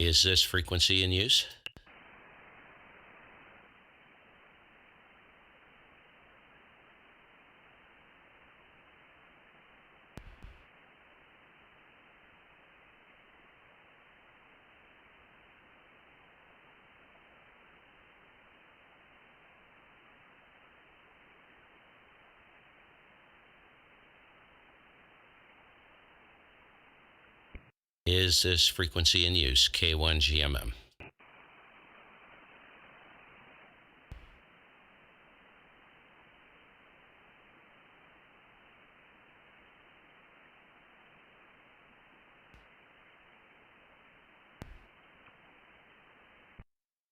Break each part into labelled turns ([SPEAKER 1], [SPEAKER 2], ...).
[SPEAKER 1] Is this frequency in use? Is this frequency in use? K1GMM.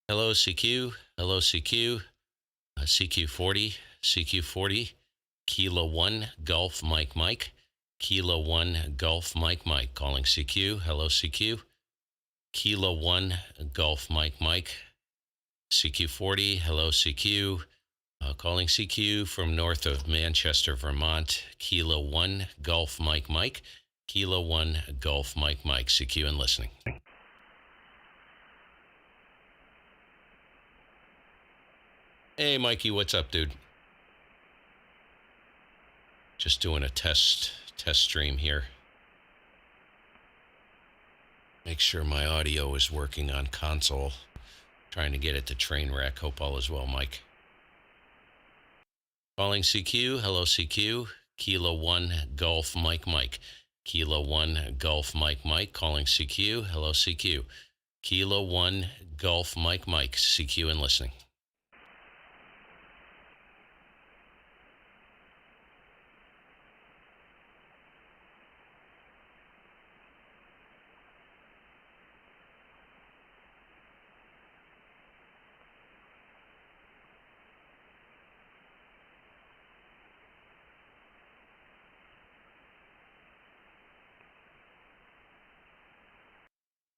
[SPEAKER 1] Hello, CQ. Hello, CQ. CQ40. CQ40. Kilo 1 Golf Mike Mike. Kilo 1 Golf Mike Mike. Calling CQ. Hello, CQ. Kilo 1 Golf Mike Mike. CQ40. Hello, CQ. Calling CQ from north of Manchester, Vermont. Kilo 1 Golf Mike Mike. Kilo 1 Golf Mike Mike. CQ and listening. Hey, Mikey, what's up, dude? Just doing a test stream here. Make sure my audio is working on console. Trying to get it to train wreck. Hope all is well, Mike. Calling CQ. Hello, CQ. Kilo 1 Golf Mike Mike. Kilo 1 Golf Mike Mike. Calling CQ. Hello, CQ. Kilo 1 Golf Mike Mike. CQ and listening.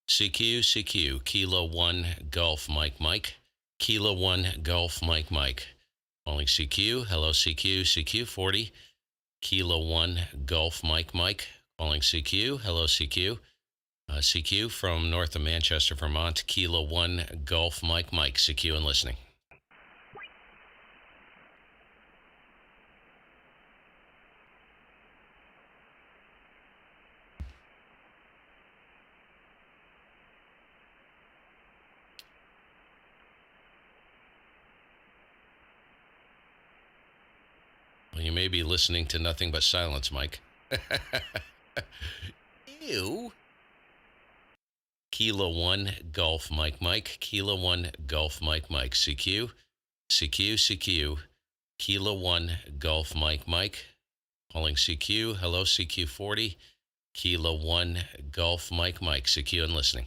[SPEAKER 1] CQ, CQ, Kilo 1 Golf Mike Mike. Kilo 1 Golf Mike Mike. Calling CQ. Hello, CQ. CQ40. Kilo 1 Golf Mike Mike. Calling CQ. Hello, CQ. CQ from north of Manchester, Vermont. Kilo 1 Golf Mike Mike. CQ and listening. Well, you may be listening to nothing but silence, Mike. Ew. Kilo 1 Golf Mike Mike. Kilo 1 Golf Mike Mike. CQ. CQ, CQ. Kilo 1 Golf Mike Mike. Calling CQ. Hello, CQ40. Kilo 1 Golf Mike Mike. CQ and listening.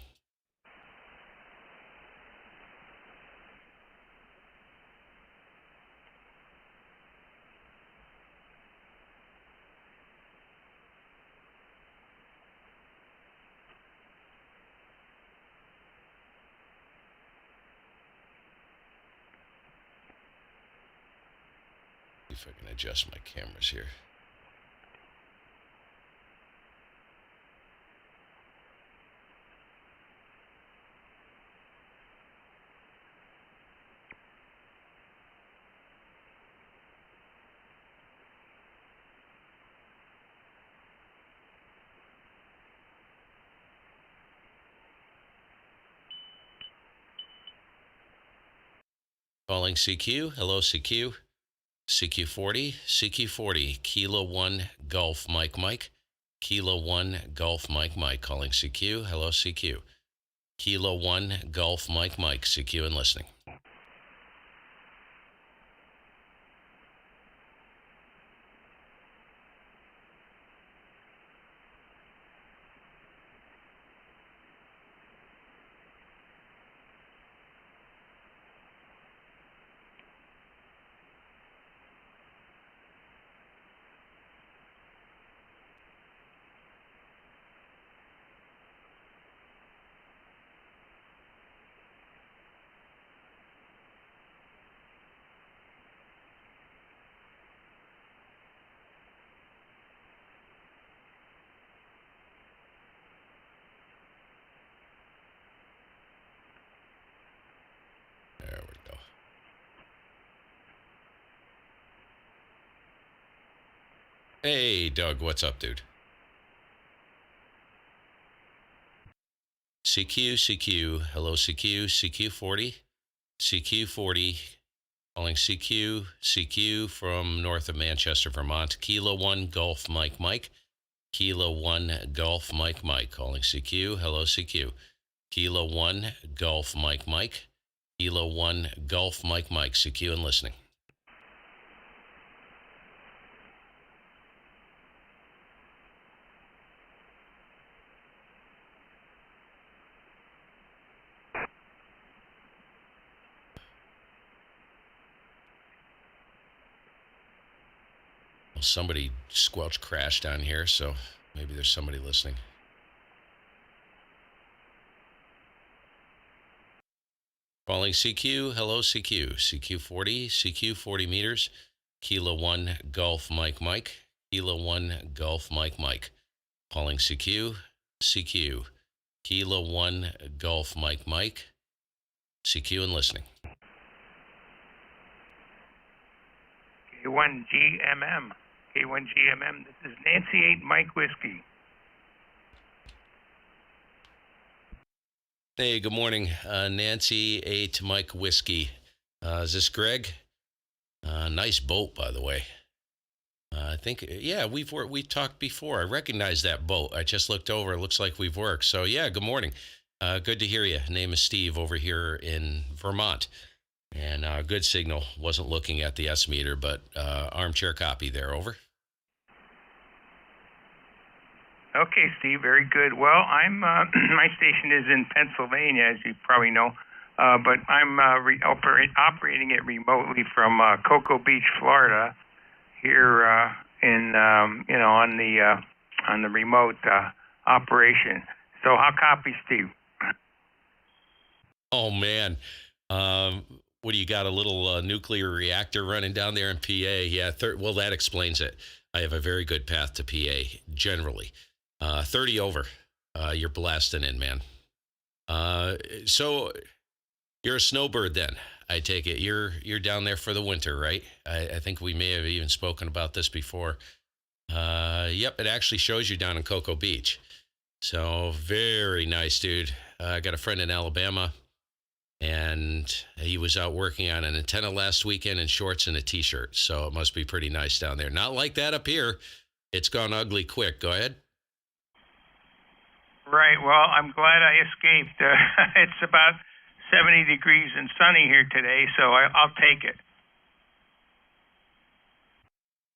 [SPEAKER 1] See if I can adjust my cameras here. Calling CQ. Hello, CQ. CQ40. CQ40. Kilo 1 Golf Mike Mike. Kilo 1 Golf Mike Mike. Calling CQ. Hello, CQ. Kilo 1 Golf Mike Mike. CQ and listening. Hey, Doug, what's up, dude? CQ, hello, CQ40, CQ40, calling CQ from north of Manchester, Vermont, Kilo 1 Golf Mike, Kilo 1 Golf Mike, calling CQ, hello, CQ, Kilo 1 Golf Mike, Kilo 1 Golf Mike, CQ and listening. Well, somebody squelch crashed down here, so maybe there's somebody listening. Calling CQ, hello CQ, CQ40 meters, Kilo 1 Golf Mike, Kilo 1 Golf Mike, calling CQ, Kilo 1 Golf Mike, CQ and listening.
[SPEAKER 2] K1GMM, this is Nancy 8 Mike Whiskey.
[SPEAKER 1] Hey, good morning, Nancy 8 Mike Whiskey. Is this Greg? Nice boat, by the way. I think, yeah, we've talked before. I recognize that boat. I just looked over. It looks like we've worked. So, yeah, good morning. Good to hear you. Name is Steve over here in Vermont. And good signal. Wasn't looking at the S meter, but armchair copy there. Over.
[SPEAKER 2] Okay, Steve, very good. Well, I'm my station is in Pennsylvania, as you probably know, but I'm operating it remotely from Cocoa Beach, Florida, here in on the remote operation. So, how copy, Steve?
[SPEAKER 1] Oh man, what do you got? A little nuclear reactor running down there in PA? Yeah, well, that explains it. I have a very good path to PA generally. 30 over. You're blasting in, man. So you're a snowbird then, I take it. You're down there for the winter, right? I think we may have even spoken about this before. Yep, it actually shows you down in Cocoa Beach. So very nice, dude. I got a friend in Alabama, and he was out working on an antenna last weekend in shorts and a T-shirt. So it must be pretty nice down there. Not like that up here. It's gone ugly quick. Go ahead.
[SPEAKER 2] Right. Well, I'm glad I escaped. It's about 70 degrees and sunny here today, so I'll take it.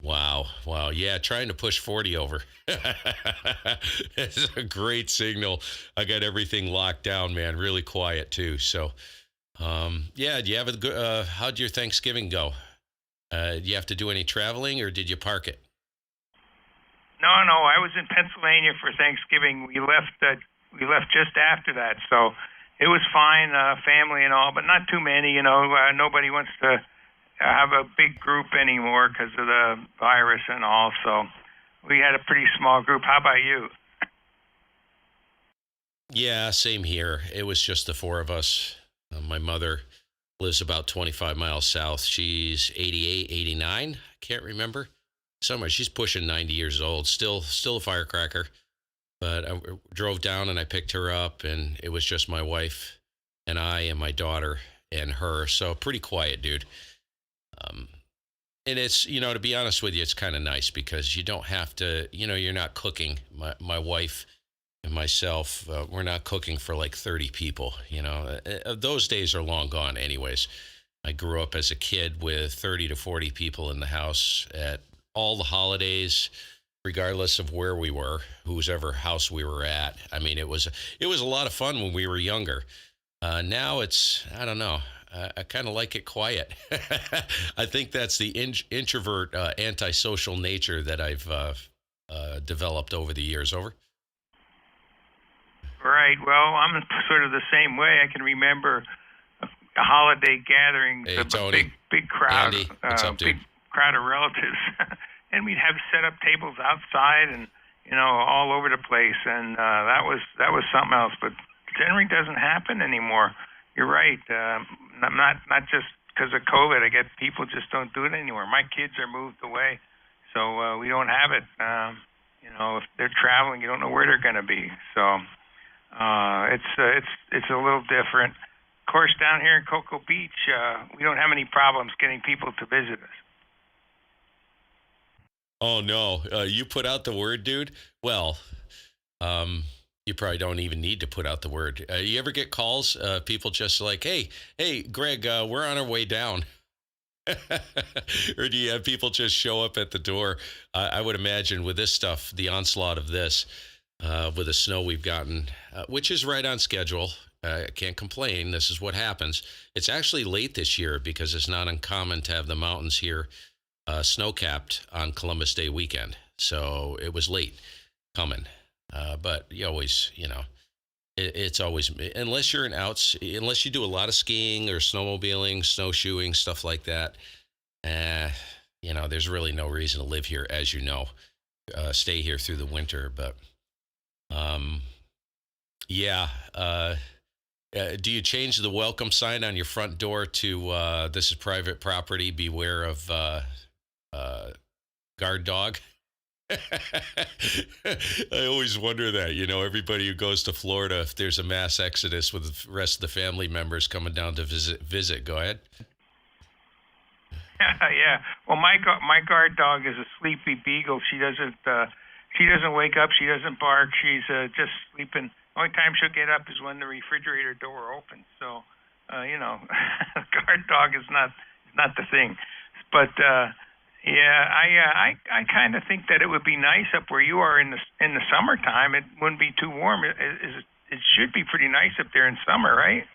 [SPEAKER 1] Wow. Yeah, trying to push 40 over. It's a great signal. I got everything locked down, man. Really quiet, too. So, yeah, do you have a good, how'd your Thanksgiving go? Do you have to do any traveling, or did you park it?
[SPEAKER 2] No, I was in Pennsylvania for Thanksgiving. We left just after that, so it was fine, family and all, but not too many. Nobody wants to have a big group anymore because of the virus and all. So we had a pretty small group. How about you?
[SPEAKER 1] Yeah, same here. It was just the four of us. My mother lives about 25 miles south. She's 88, 89. I can't remember. Somewhere she's pushing 90 years old, still a firecracker. But I drove down and I picked her up, and it was just my wife and I and my daughter and her. So pretty quiet, dude. And it's, to be honest with you, it's kind of nice because you don't have to, you're not cooking. My wife and myself, we're not cooking for like 30 people. Those days are long gone anyways. I grew up as a kid with 30 to 40 people in the house at all the holidays, regardless of where we were, whose ever house we were at. I mean, it was a lot of fun when we were younger. Now it's, I don't know. I kind of like it quiet. I think that's the introvert, antisocial nature that I've developed over the years. Over.
[SPEAKER 2] Right. Well, I'm sort of the same way. I can remember a holiday gatherings,
[SPEAKER 1] Hey,
[SPEAKER 2] a
[SPEAKER 1] Tony.
[SPEAKER 2] big crowd,
[SPEAKER 1] Andy, what's up, dude?
[SPEAKER 2] big crowd of relatives, and we'd have set up tables outside and all over the place, and that was something else. But generally doesn't happen anymore. You're right. Not just because of COVID. I guess people just don't do it anymore. My kids are moved away, So we don't have it. If they're traveling, you don't know where they're going to be. So it's a little different. Of course, down here in Cocoa Beach, we don't have any problems getting people to visit us.
[SPEAKER 1] Oh no, you put out the word, dude. Well, you probably don't even need to put out the word. You ever get calls? People just like, hey, Greg, we're on our way down. Or do you have people just show up at the door? I would imagine with this stuff, the onslaught of this, with the snow we've gotten, which is right on schedule. I can't complain. This is what happens. It's actually late this year because it's not uncommon to have the mountains here snow-capped on Columbus Day weekend. So it was late coming. But you always, it's always, unless you're unless you do a lot of skiing or snowmobiling, snowshoeing, stuff like that, there's really no reason to live here, as you know, stay here through the winter. But, yeah. Do you change the welcome sign on your front door to this is private property, beware of guard dog? I always wonder that, everybody who goes to Florida, if there's a mass exodus with the rest of the family members coming down to visit. Go ahead.
[SPEAKER 2] Yeah. Well, my guard dog is a sleepy beagle. She doesn't wake up. She doesn't bark. She's just sleeping. The only time she'll get up is when the refrigerator door opens. So, guard dog is not the thing. But yeah, I kind of think that it would be nice up where you are in the summertime. It wouldn't be too warm. It should be pretty nice up there in summer, right?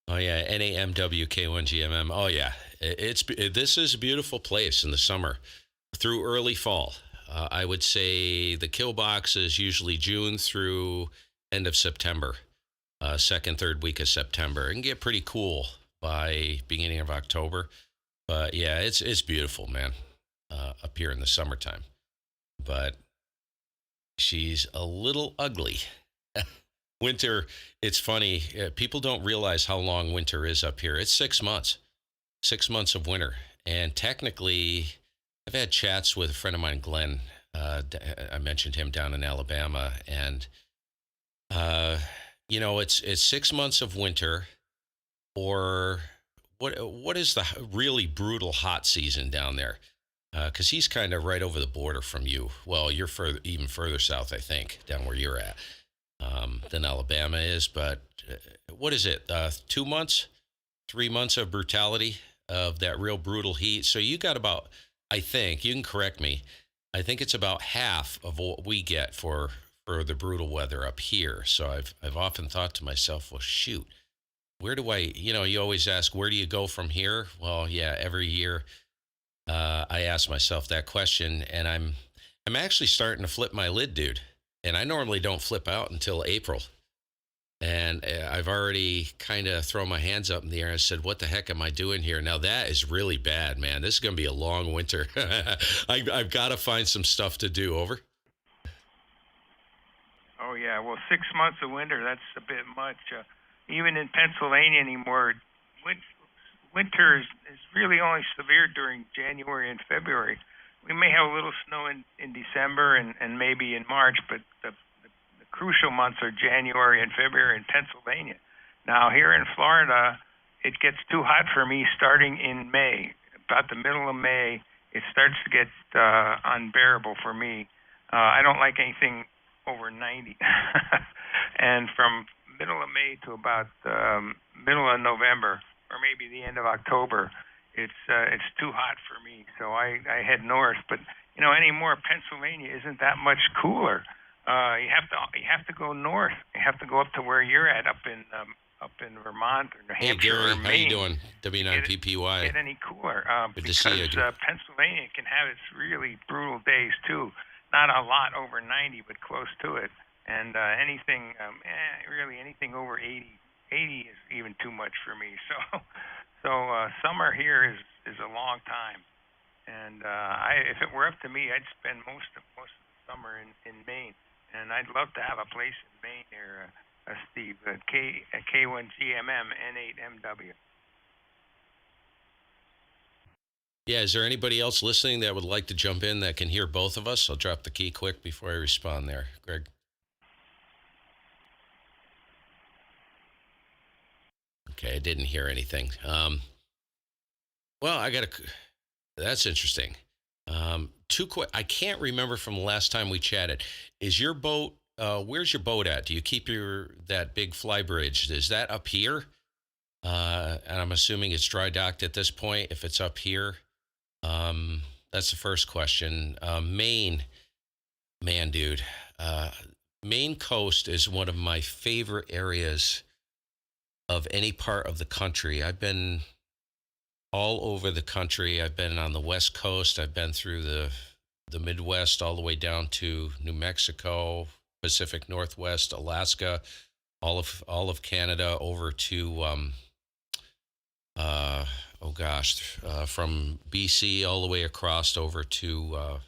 [SPEAKER 1] Oh yeah, NAMWK1GMM. Oh yeah, this is a beautiful place in the summer through early fall. I would say the kill box is usually June through end of September, second, third week of September. It can get pretty cool by beginning of October. But yeah, it's beautiful, man, up here in the summertime. But she's a little ugly. Winter, it's funny. People don't realize how long winter is up here. It's 6 months, 6 months of winter. And technically, I've had chats with a friend of mine, Glenn. I mentioned him down in Alabama. And, it's 6 months of winter, or what is the really brutal hot season down there? Because he's kind of right over the border from you. Well, you're even further south, I think, down where you're at, than Alabama is. But what is it? 2 months, 3 months of brutality of that real brutal heat. So you got about, I think, you can correct me, I think it's about half of what we get for the brutal weather up here. So I've often thought to myself, well, shoot, where do you always ask, where do you go from here? Well, yeah, every year I ask myself that question, and I'm actually starting to flip my lid, dude. And I normally don't flip out until April. And I've already kind of thrown my hands up in the air and said, what the heck am I doing here? Now, that is really bad, man. This is going to be a long winter. I've got to find some stuff to do. Over.
[SPEAKER 2] Oh, yeah. Well, 6 months of winter, that's a bit much. Even in Pennsylvania anymore, winter is really only severe during January and February. We may have a little snow in December and maybe in March, but the crucial months are January and February in Pennsylvania. Now, here in Florida, it gets too hot for me starting in May. About the middle of May, it starts to get unbearable for me. I don't like anything over 90. And from middle of May to about middle of November, or maybe the end of October, it's too hot for me. So I head north. But anymore, Pennsylvania isn't that much cooler. You have to go north. You have to go up to where you're at, up in Vermont or New Hampshire.
[SPEAKER 1] Hey Gary,
[SPEAKER 2] or Maine.
[SPEAKER 1] how you doing? W9PPY.
[SPEAKER 2] Get any cooler?
[SPEAKER 1] Good
[SPEAKER 2] because
[SPEAKER 1] to see you.
[SPEAKER 2] Pennsylvania can have its really brutal days too. Not a lot over 90, but close to it. And anything over 80 is even too much for me. So summer here is a long time. And if it were up to me, I'd spend most of the summer in Maine. And I'd love to have a place in Maine there, Steve, K1GMM N8MW.
[SPEAKER 1] Yeah, is there anybody else listening that would like to jump in that can hear both of us? I'll drop the key quick before I respond there. Greg? Okay, I didn't hear anything. Well, that's interesting. Two quick. I can't remember from the last time we chatted. Is your boat? Where's your boat at? Do you keep that big fly bridge? Is that up here? And I'm assuming it's dry docked at this point. If it's up here, that's the first question. Maine, man, dude. Maine coast is one of my favorite areas of any part of the country. I've been all over the country. I've been on the West Coast. I've been through the Midwest all the way down to New Mexico, Pacific Northwest, Alaska, all of Canada, over to from BC all the way across over to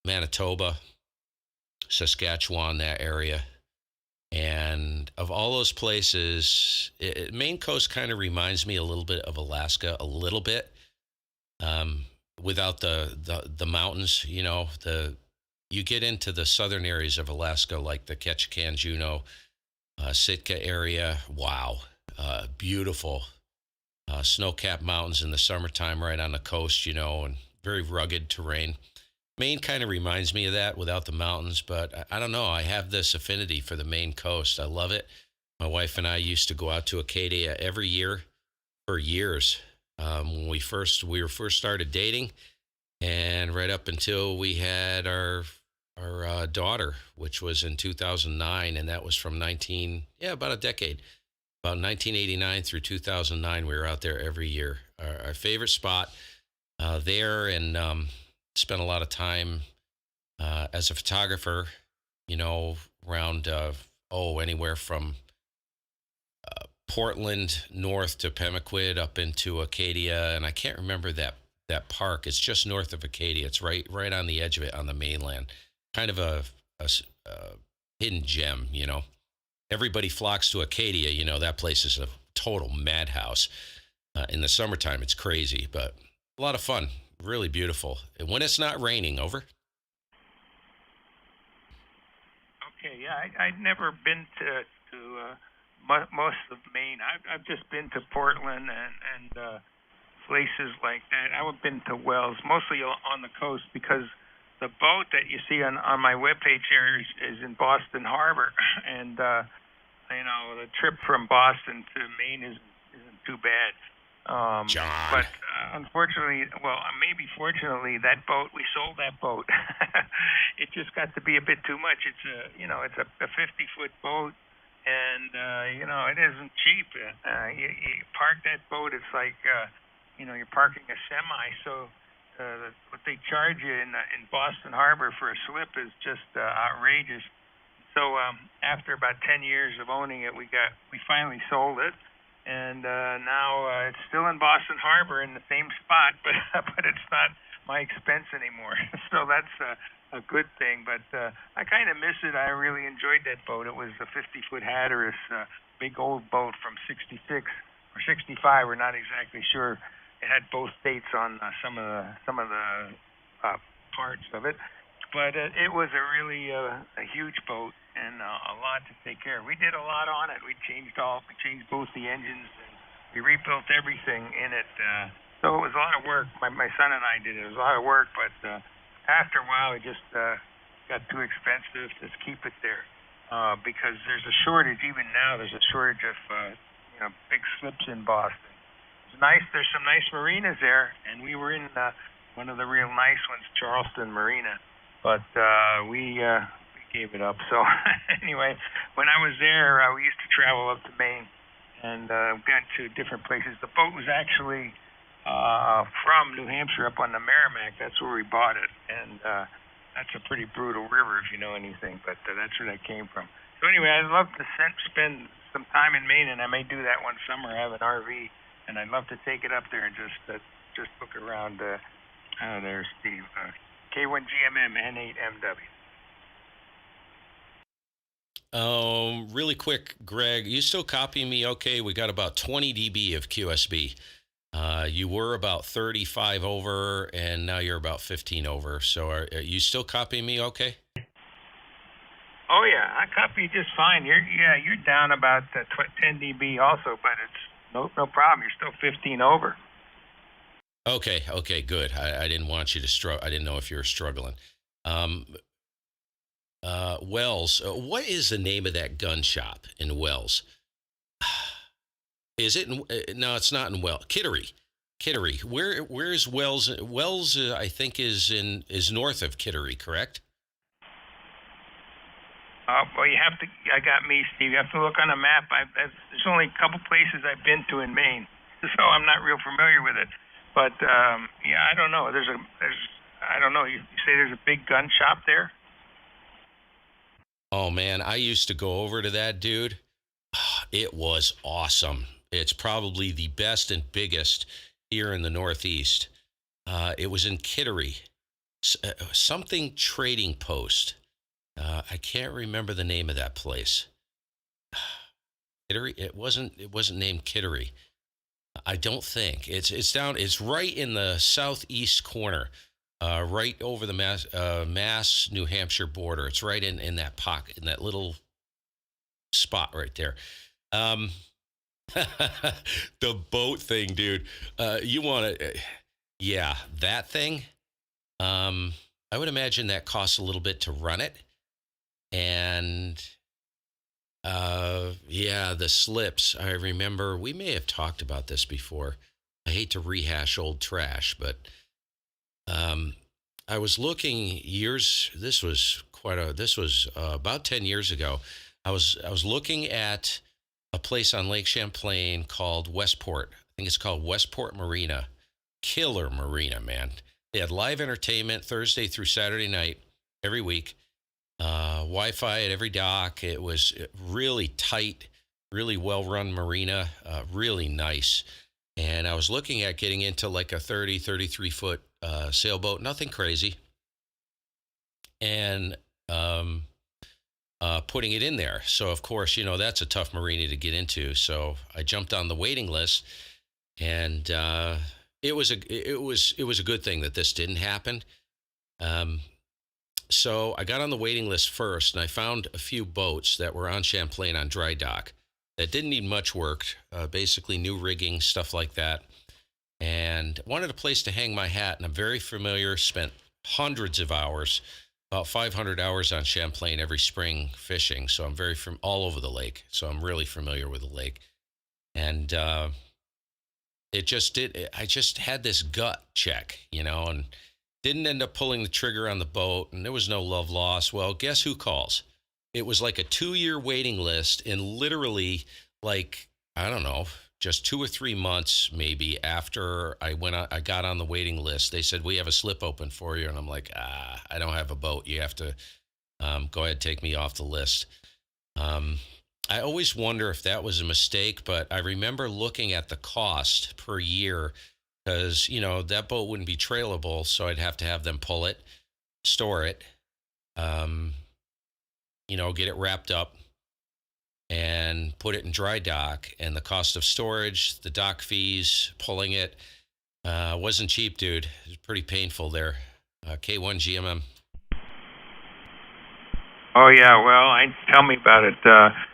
[SPEAKER 1] Manitoba, Saskatchewan, that area. And of all those places, Maine coast kind of reminds me a little bit of Alaska, a little bit, without the mountains. You get into the southern areas of Alaska, like the Ketchikan, Juneau, Sitka area. Wow, beautiful snow-capped mountains in the summertime, right on the coast. And very rugged terrain. Maine kind of reminds me of that without the mountains, but I don't know. I have this affinity for the Maine coast. I love it. My wife and I used to go out to Acadia every year for years. When we were first started dating, and right up until we had our daughter, which was in 2009, and that was from about a decade, about 1989 through 2009. We were out there every year. Our favorite spot there, and spent a lot of time as a photographer, around anywhere from Portland north to Pemaquid up into Acadia, and I can't remember that park. It's just north of Acadia. It's right on the edge of it on the mainland. Kind of a hidden gem. Everybody flocks to Acadia. That place is a total madhouse. In the summertime, it's crazy, but a lot of fun. Really beautiful. And when it's not raining, over.
[SPEAKER 2] Okay, yeah, I'd never been to most of Maine. I've just been to Portland and places like that. I haven't been to Wells, mostly on the coast, because the boat that you see on my webpage here is in Boston Harbor, and the trip from Boston to Maine isn't too bad.
[SPEAKER 1] John.
[SPEAKER 2] But unfortunately, maybe fortunately, that boat, we sold that boat. It just got to be a bit too much. It's a 50-foot boat, and it isn't cheap. You park that boat, it's like you're parking a semi. So what they charge you in Boston Harbor for a slip is just outrageous. So after about 10 years of owning it, we finally sold it. And now it's still in Boston Harbor in the same spot, but it's not my expense anymore. So that's a good thing. But I kind of miss it. I really enjoyed that boat. It was a 50-foot Hatteras, big old boat from '66 or '65. We're not exactly sure. It had both dates on some of the parts of it. But it was a really a huge boat and a lot to take care of. We did a lot on it. We changed both the engines, and we rebuilt everything in it. So it was a lot of work. My son and I did it. It was a lot of work, but after a while, it just got too expensive to keep it there because there's a shortage. Even now, there's a shortage of big slips in Boston. It's nice. There's some nice marinas there, and we were in one of the real nice ones, Charleston Marina. But we gave it up. So anyway, when I was there, we used to travel up to Maine and went to different places. The boat was actually from New Hampshire up on the Merrimack. That's where we bought it. And that's a pretty brutal river if you know anything, but that's where that came from. So anyway, I'd love to spend some time in Maine, and I may do that one summer. I have an RV, and I'd love to take it up there and just look around. There, Steve. K1GMM N8MW.
[SPEAKER 1] Really quick, Greg, you still copying me? Okay, we got about 20 dB of QSB. You were about 35 over, and now you're about 15 over. So are you still copying me? Okay.
[SPEAKER 2] Oh yeah, I copy you just fine. You're down about 10 dB also, but it's no problem. You're still 15 over.
[SPEAKER 1] Okay. Okay. Good. I didn't want you to struggle. I didn't know if you were struggling. Um, Wells. What is the name of that gun shop in Wells? Is it? No, it's not in Wells. Kittery. Kittery. Where is Wells? Wells, I think, is north of Kittery. Correct.
[SPEAKER 2] Well, you have to. I got me, Steve. You have to look on a map. There's only a couple places I've been to in Maine, so I'm not real familiar with it. But yeah, I don't know. I don't know. You say there's a big gun shop there?
[SPEAKER 1] Oh man, I used to go over to that dude. It was awesome. It's probably the best and biggest here in the Northeast. It was in Kittery, something trading post. I can't remember the name of that place. Kittery. It wasn't named Kittery. I don't think it's down. It's right in the southeast corner, right over the Mass New Hampshire border. It's right in that pocket, in that little spot right there. Um, the boat thing, dude. You want to? Yeah, that thing. I would imagine that costs a little bit to run it, and yeah, the slips. I remember we may have talked about this before. I hate to rehash old trash, but um, I was looking years. This was about 10 years ago. I was looking at a place on Lake Champlain called Westport. I think it's called Westport Marina. Killer marina, man. They had live entertainment Thursday through Saturday night every week. Wi-Fi at every dock. It was really tight, really well-run marina, really nice. And I was looking at getting into like a 30, 33-foot sailboat, nothing crazy, and putting it in there. So of course, that's a tough marina to get into. So I jumped on the waiting list, and it was a good thing that this didn't happen. Um, So I got on the waiting list first, and I found a few boats that were on Champlain on dry dock that didn't need much work, basically new rigging, stuff like that. And wanted a place to hang my hat, and I'm very familiar, spent hundreds of hours, about 500 hours on Champlain every spring fishing. So I'm very from all over the lake. So I'm really familiar with the lake. And I just had this gut check, and didn't end up pulling the trigger on the boat, and there was no love lost. Well, guess who calls? It was like a 2-year waiting list, and literally, like, I don't know, just 2 or 3 months maybe after I got on the waiting list, they said, "We have a slip open for you." And I'm like, I don't have a boat. You have to go ahead, take me off the list. Um, I always wonder if that was a mistake, but I remember looking at the cost per year, because that boat wouldn't be trailable, so I'd have to have them pull it, store it, um, get it wrapped up, and put it in dry dock. And the cost of storage, the dock fees, pulling it, wasn't cheap, dude. It was pretty painful there. K1 GMM.
[SPEAKER 2] Oh yeah, well, tell me about it.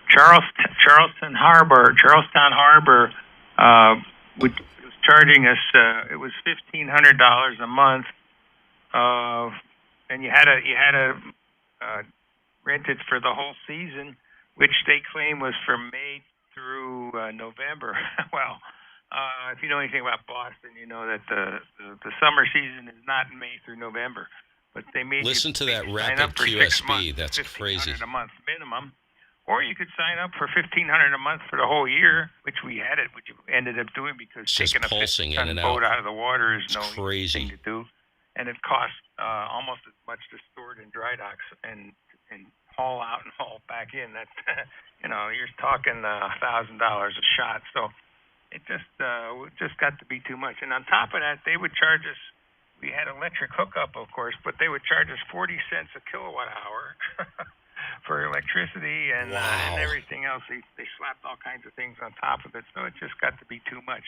[SPEAKER 2] Charlestown Harbor, was charging us. It was $1,500 a month, and you had to rent it for the whole season, which they claim was from May through November. Well, if you know anything about Boston, you know that the summer season is not May through November. But they made
[SPEAKER 1] Listen to that
[SPEAKER 2] sign
[SPEAKER 1] rapid
[SPEAKER 2] up for 6
[SPEAKER 1] QSB.
[SPEAKER 2] months,
[SPEAKER 1] That's crazy.
[SPEAKER 2] $1,500 a month minimum, or you could sign up for $1,500 a month for the whole year, which we ended up doing because
[SPEAKER 1] It's just
[SPEAKER 2] taking a
[SPEAKER 1] pulsing in
[SPEAKER 2] 50-ton
[SPEAKER 1] and
[SPEAKER 2] boat
[SPEAKER 1] out.
[SPEAKER 2] out of the water is
[SPEAKER 1] It's
[SPEAKER 2] no easy thing
[SPEAKER 1] crazy.
[SPEAKER 2] to do, and it costs almost as much to store it in dry docks and haul out and haul back in. That's you're talking $1,000 a shot. So it just got to be too much. And on top of that, they would charge us. We had electric hookup, of course, but they would charge us 40 cents a kilowatt hour for electricity and
[SPEAKER 1] Wow.
[SPEAKER 2] everything else. They slapped all kinds of things on top of it, so it just got to be too much.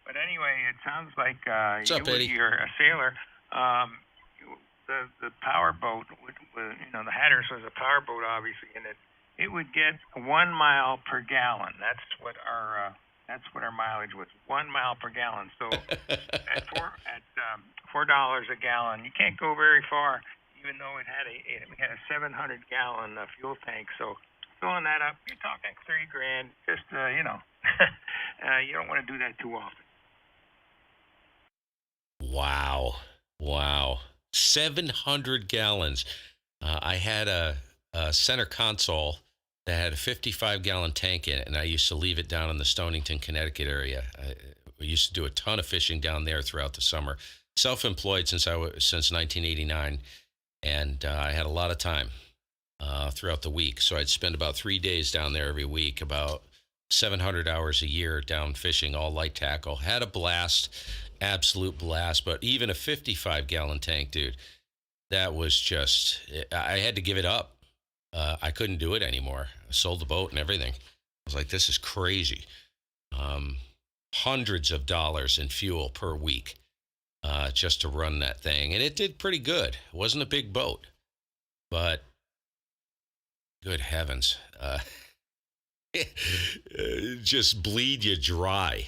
[SPEAKER 2] But anyway, it sounds like
[SPEAKER 1] What's up, Eddie?
[SPEAKER 2] you're a sailor. Um, the power boat, the Hatters was a power boat, obviously, and it would get 1 mile per gallon. That's what our mileage was, 1 mile per gallon. So at $4 a gallon, you can't go very far, even though we had a 700-gallon fuel tank. So filling that up, you're talking $3,000. Just you don't want to do that too often.
[SPEAKER 1] Wow. 700 gallons. I had a center console that had a 55-gallon tank in it, and I used to leave it down in the Stonington, Connecticut area. We used to do a ton of fishing down there throughout the summer. Self-employed since 1989, and I had a lot of time throughout the week. So I'd spend about 3 days down there every week, about 700 hours a year down fishing, all light tackle. Had a blast, absolute blast. But even a 55-gallon tank, dude, that was just, I had to give it up. I couldn't do it anymore. I sold the boat and everything. I was like, this is crazy. Hundreds of dollars in fuel per week just to run that thing. And it did pretty good. It wasn't a big boat, but good heavens. Just bleed you dry,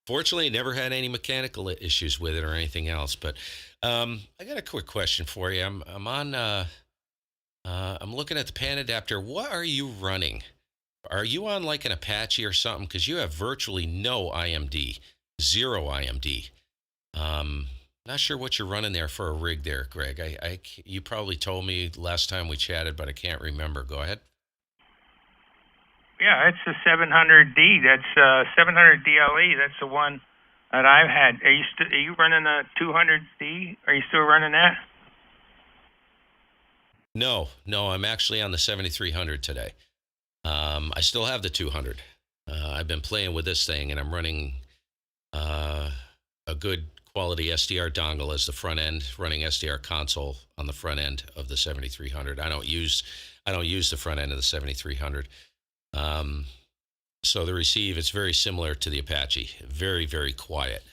[SPEAKER 1] Fortunately, I never had any mechanical issues with it or anything else. But I got a quick question for you. I'm looking at the pan adapter. What are you running? Are you on like an Apache or something? Because you have virtually no IMD, zero IMD. Not sure what you're running there for a rig there, Greg. You probably told me last time we chatted, but I can't remember. Go ahead.
[SPEAKER 2] Yeah, it's a 700D. That's 700 DLE. That's the one that I've had. Are you running a 200D? Are you still running that?
[SPEAKER 1] No, I'm actually on the 7300 today. I still have the 200. I've been playing with this thing, and I'm running a good quality SDR dongle as the front end, running SDR console on the front end of the 7300. I don't use the front end of the 7300. So the receive, it's very similar to the Apache. Very, very quiet,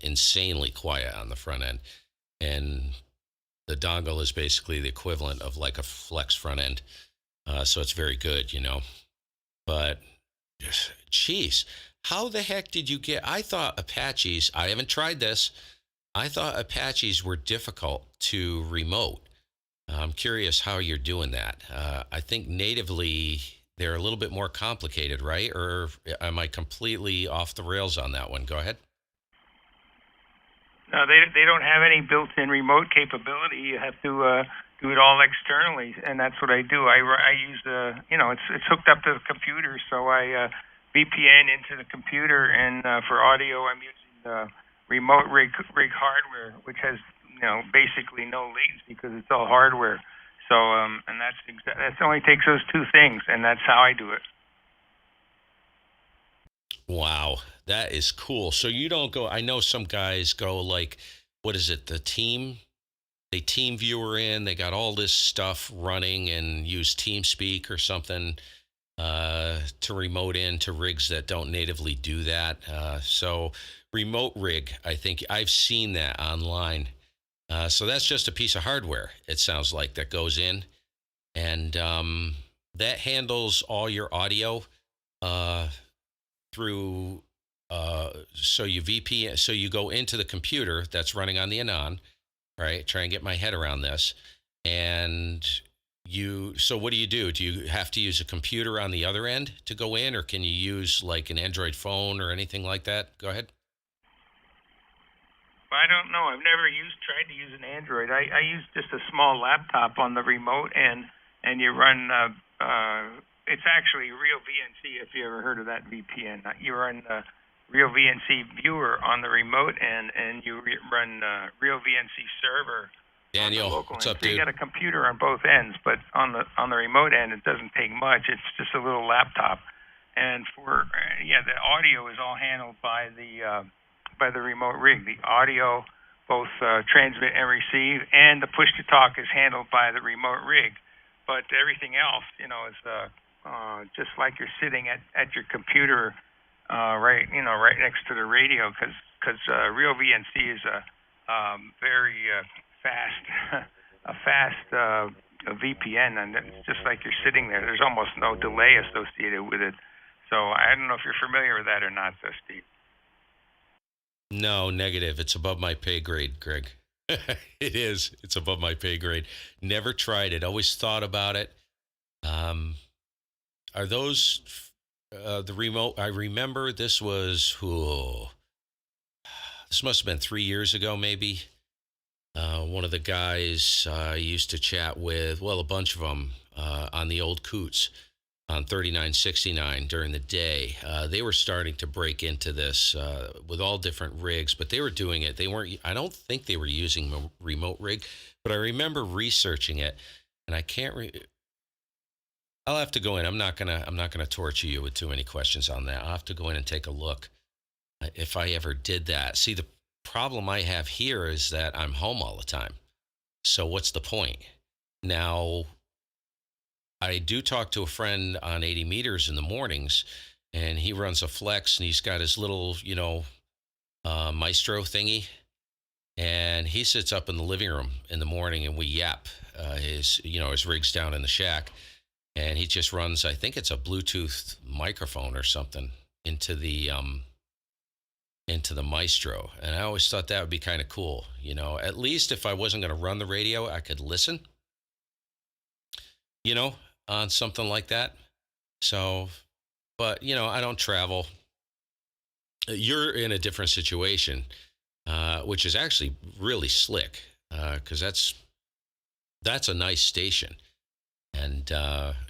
[SPEAKER 1] insanely quiet on the front end. And the dongle is basically the equivalent of like a flex front end. So it's very good, But, geez, how the heck did you get? I thought Apaches, I haven't tried this. I thought Apaches were difficult to remote. I'm curious how you're doing that. I think natively they're a little bit more complicated, right? Or am I completely off the rails on that one? Go ahead.
[SPEAKER 2] No, they don't have any built-in remote capability. You have to do it all externally, and that's what I do. I use it's hooked up to the computer, so I VPN into the computer, and for audio, I'm using the remote rig hardware, which has basically no latency because it's all hardware. So and that only takes those two things, and that's how I do it.
[SPEAKER 1] Wow, that is cool. So you don't go, I know some guys go like, what is it, they team viewer in, they got all this stuff running and use TeamSpeak or something to remote into rigs that don't natively do that. So remote rig, I think I've seen that online. So that's just a piece of hardware, it sounds like, that goes in. And that handles all your audio through, so you VPN, so you go into the computer that's running on the Anon, right? Try and get my head around this. And so what do? Do you have to use a computer on the other end to go in, or can you use like an Android phone or anything like that? Go ahead.
[SPEAKER 2] I don't know. I've never tried to use an Android. I use just a small laptop on the remote end, and you run. It's actually Real VNC. If you ever heard of that VPN, you run Real VNC viewer on the remote end, and you run Real VNC server.
[SPEAKER 1] Daniel,
[SPEAKER 2] on the local
[SPEAKER 1] what's
[SPEAKER 2] end.
[SPEAKER 1] up,
[SPEAKER 2] so
[SPEAKER 1] dude?
[SPEAKER 2] you got a computer on both ends, but on the remote end, it doesn't take much. It's just a little laptop, and for the audio is all handled by the remote rig. The audio, both transmit and receive, and the push to talk is handled by the remote rig. But everything else, is just like you're sitting at your computer right next to the radio, because real VNC is a very fast a fast a VPN, and it's just like you're sitting there. There's almost no delay associated with it. So I don't know if you're familiar with that or not, Steve.
[SPEAKER 1] No, negative. It's above my pay grade, Greg. It is. It's above my pay grade. Never tried it. Always thought about it. Are those the remote? I remember this was, this must have been 3 years ago, maybe. One of the guys I used to chat with, well, a bunch of them on the old Coots on 3969 during the day. They were starting to break into this with all different rigs, but they were doing it. They weren't, I don't think they were using a remote rig, but I remember researching it, and I can't, I'll have to go in. I'm not gonna torture you with too many questions on that. I'll have to go in and take a look if I ever did that. See, the problem I have here is that I'm home all the time. So what's the point? Now, I do talk to a friend on 80 meters in the mornings, and he runs a flex, and he's got his little, Maestro thingy, and he sits up in the living room in the morning, and we yap his rig's down in the shack, and he just runs, I think it's a Bluetooth microphone or something into the Maestro. And I always thought that would be kind of cool. At least if I wasn't going to run the radio, I could listen, on something like that. So, but, I don't travel. You're in a different situation, which is actually really slick, because that's a nice station. And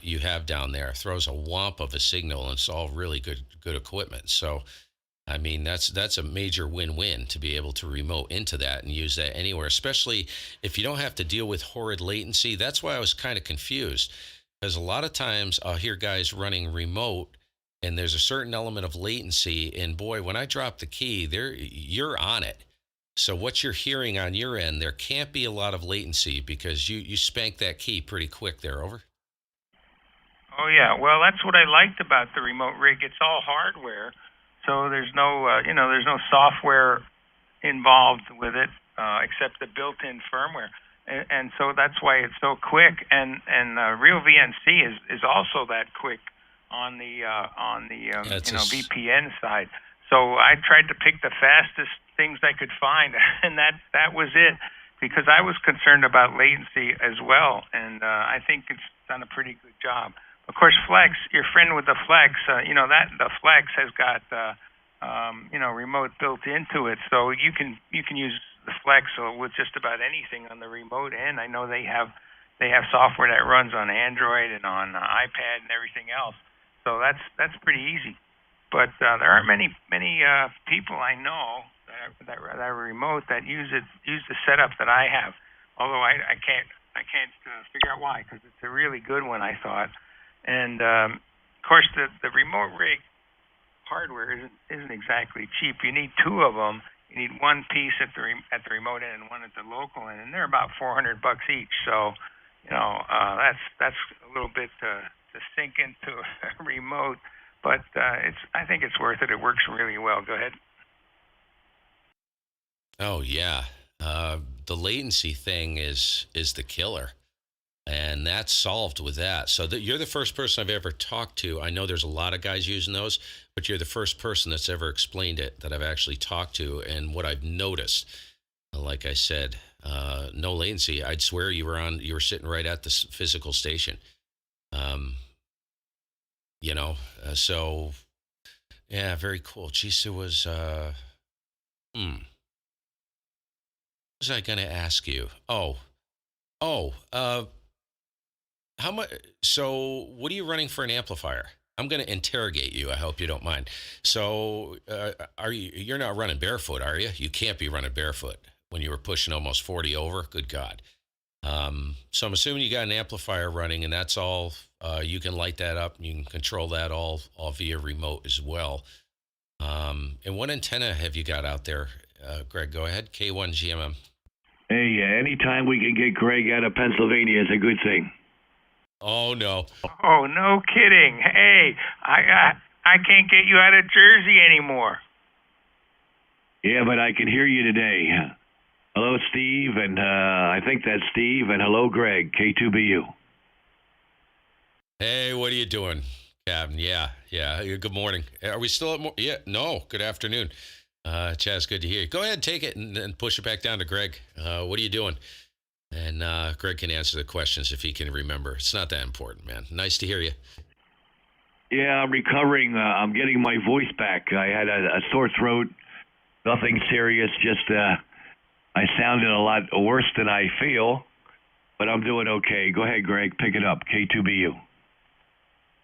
[SPEAKER 1] you have down there, throws a whomp of a signal, and it's all really good equipment. So, I mean, that's a major win-win to be able to remote into that and use that anywhere, especially if you don't have to deal with horrid latency. That's why I was kind of confused, because a lot of times I'll hear guys running remote, and there's a certain element of latency. And boy, when I drop the key, you're on it. So what you're hearing on your end, there can't be a lot of latency because you spank that key pretty quick there. Over.
[SPEAKER 2] Oh yeah, well that's what I liked about the remote rig. It's all hardware, so there's no software involved with it except the built-in firmware, and so that's why it's so quick. And Real VNC is also that quick on the VPN side. So I tried to pick the fastest things I could find, and that was it, because I was concerned about latency as well, and I think it's done a pretty good job. Of course, Flex, your friend with the Flex, the Flex has got remote built into it, so you can use the Flex with just about anything on the remote end. I know they have software that runs on Android and on iPad and everything else, so that's pretty easy. But there aren't many people I know that are remote that use the setup that I have. Although I can't figure out why, because it's a really good one, I thought. And of course the remote rig hardware isn't exactly cheap. You need two of them. You need one piece at the remote end and one at the local end, and they're about $400 each. So that's a little bit to sink into a remote. But I think it's worth it. It works really well. Go ahead.
[SPEAKER 1] Oh yeah, the latency thing is the killer, and that's solved with that. So you're the first person I've ever talked to. I know there's a lot of guys using those, but you're the first person that's ever explained it that I've actually talked to. And what I've noticed, like I said, no latency. I'd swear you were sitting right at the physical station. So yeah, very cool. Geez, it was, what was I going to ask you? How much, so what are you running for an amplifier? I'm going to interrogate you. I hope you don't mind. So, you're not running barefoot, are you? You can't be running barefoot when you were pushing almost 40 over. Good God. So I'm assuming you got an amplifier running, and that's all. You can light that up, and you can control that all via remote as well. And what antenna have you got out there, Greg? Go ahead. K1 GMM.
[SPEAKER 3] Hey, anytime we can get Greg out of Pennsylvania is a good thing.
[SPEAKER 1] Oh no!
[SPEAKER 2] Oh, no kidding! Hey, I can't get you out of Jersey anymore.
[SPEAKER 3] Yeah, but I can hear you today. Hello, Steve, and I think that's Steve, and hello, Greg, K2BU.
[SPEAKER 1] Hey, what are you doing, Captain? Yeah. Good morning. Are we still at Yeah, no. Good afternoon. Chaz, good to hear you. Go ahead, take it, and push it back down to Greg. What are you doing? And Greg can answer the questions if he can remember. It's not that important, man. Nice to hear you.
[SPEAKER 3] Yeah, I'm recovering. I'm getting my voice back. I had a sore throat. Nothing serious. Just I sounded a lot worse than I feel, but I'm doing okay. Go ahead, Greg. Pick it up. K2BU.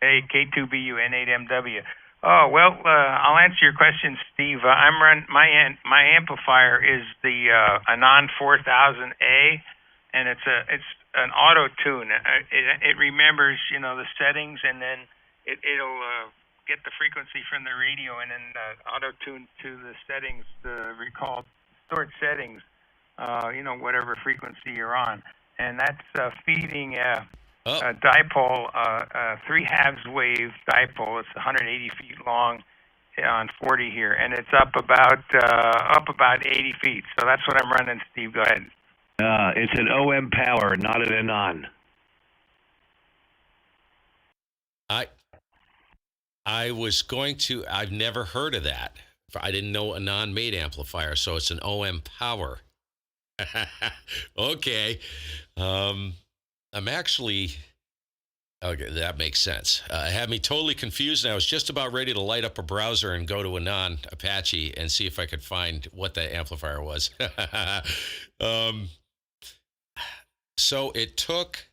[SPEAKER 2] Hey, K2BU, N8MW. Oh, well, I'll answer your question, Steve. My amplifier is the Anon 4000A, and it's an auto tune. It remembers, the settings, and then it'll get the frequency from the radio and then auto tune to the settings, the stored settings, whatever frequency you're on, and that's feeding a dipole, 3/2 wave dipole. It's 180 feet long on 40 here, and it's up about 80 feet. So that's what I'm running, Steve. Go ahead.
[SPEAKER 3] It's an OM power, not an Anon.
[SPEAKER 1] I've never heard of that. I didn't know Anon made amplifier, so it's an OM power. Okay. I'm actually, okay, that makes sense. It had me totally confused, and I was just about ready to light up a browser and go to Anon Apache and see if I could find what that amplifier was. So it took,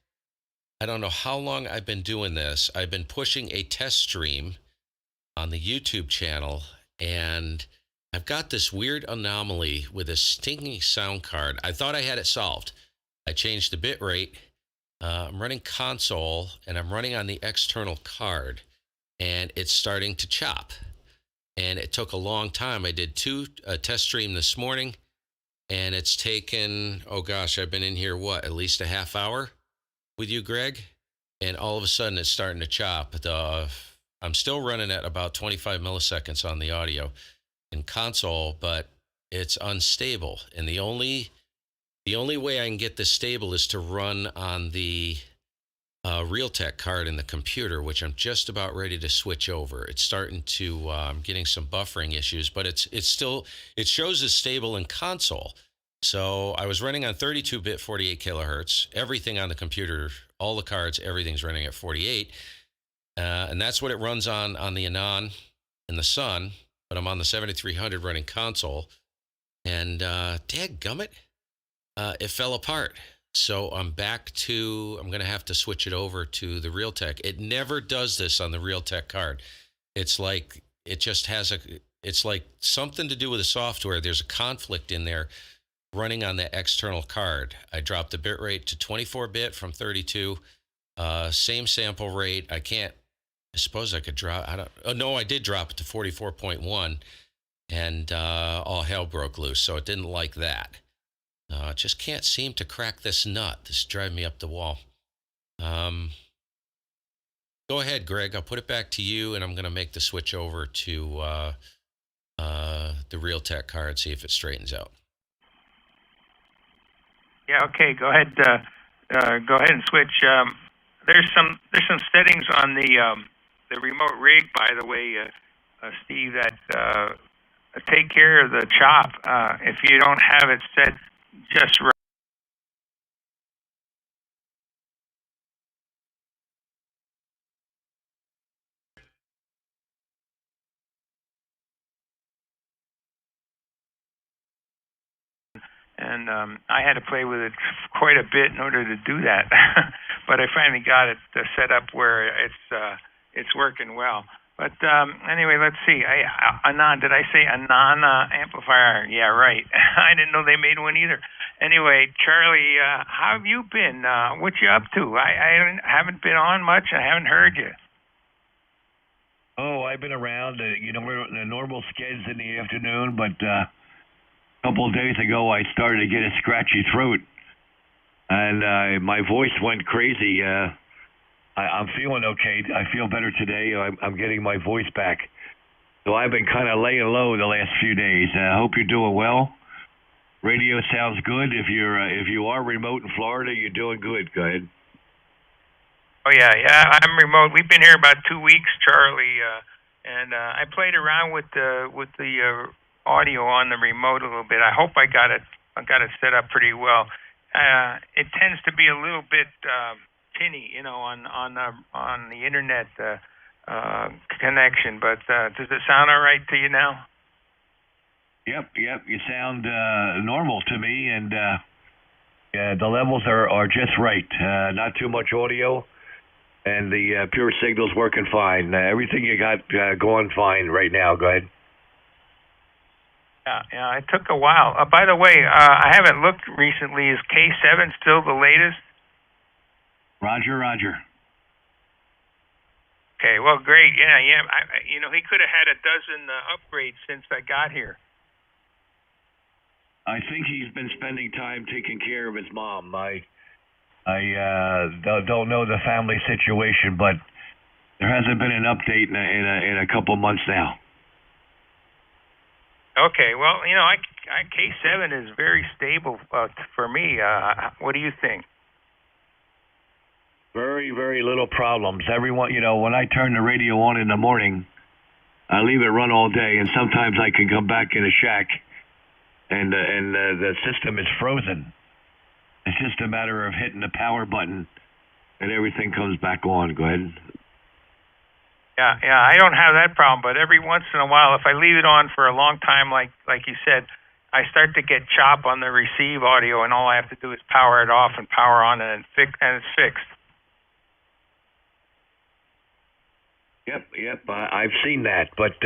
[SPEAKER 1] I don't know how long I've been doing this. I've been pushing a test stream on the YouTube channel, and I've got this weird anomaly with a stinking sound card. I thought I had it solved. I changed the bit rate. I'm running console, and I'm running on the external card, and it's starting to chop. And it took a long time. I did a test stream this morning, and it's taken, I've been in here, at least a half hour with you, Greg? And all of a sudden, it's starting to chop. I'm still running at about 25 milliseconds on the audio in console, but it's unstable. And the only way I can get this stable is to run on the Realtek card in the computer, which I'm just about ready to switch over. It's starting to, I'm getting some buffering issues, but it shows as stable in console. So I was running on 32-bit 48 kilohertz. Everything on the computer, all the cards, everything's running at 48. And that's what it runs on the Anon in the Sun, but I'm on the 7300 running console. And dadgummit, it fell apart. So I'm going to have to switch it over to the Realtek. It never does this on the Realtek card. It's like, it's like something to do with the software. There's a conflict in there running on the external card. I dropped the bit rate to 24-bit from 32, same sample rate. I suppose I could drop, I did drop it to 44.1, and all hell broke loose, so it didn't like that. Just can't seem to crack this nut. This is driving me up the wall. Go ahead, Greg. I'll put it back to you, and I'm going to make the switch over to the Realtek card, see if it straightens out.
[SPEAKER 2] Yeah, okay. Go ahead. Go ahead and switch. There's some settings on the remote rig, by the way, Steve, that take care of the chop. If you don't have it set just right. And I had to play with it quite a bit in order to do that, but I finally got it set up where it's working well. But anyway, let's see. Anon, did I say Anon amplifier? Yeah, right. I didn't know they made one either. Anyway, Charlie, how have you been? What you up to? I haven't been on much. I haven't heard you.
[SPEAKER 3] Oh, I've been around. We're the normal skids in the afternoon, but a couple of days ago I started to get a scratchy throat, and my voice went crazy. I'm feeling okay. I feel better today. I'm getting my voice back. So I've been kind of laying low the last few days. I hope you're doing well. Radio sounds good. If you are remote in Florida, you're doing good. Go ahead.
[SPEAKER 2] Oh yeah, I'm remote. We've been here about 2 weeks, Charlie, and I played around with the audio on the remote a little bit. I hope I got it set up pretty well. It tends to be a little bit tinny, on the internet connection. But does it sound all right to you now?
[SPEAKER 3] Yep. You sound normal to me, and the levels are just right. Not too much audio, and the pure signal's working fine. Everything you got going fine right now. Go ahead.
[SPEAKER 2] Yeah. It took a while. By the way, I haven't looked recently. Is K7 still the latest?
[SPEAKER 3] Roger.
[SPEAKER 2] Okay. Well, great. Yeah. He could have had a dozen upgrades since I got here.
[SPEAKER 3] I think he's been spending time taking care of his mom. I don't know the family situation, but there hasn't been an update in a couple months now.
[SPEAKER 2] Okay, well, K7 is very stable for me. What do you think?
[SPEAKER 3] Very, very little problems. Everyone, when I turn the radio on in the morning, I leave it run all day, and sometimes I can come back in a shack, and the system is frozen. It's just a matter of hitting the power button, and everything comes back on. Go ahead.
[SPEAKER 2] Yeah, I don't have that problem, but every once in a while, if I leave it on for a long time, like you said, I start to get chop on the receive audio, and all I have to do is power it off and power on, and it's fixed.
[SPEAKER 3] Yep. I've seen that, but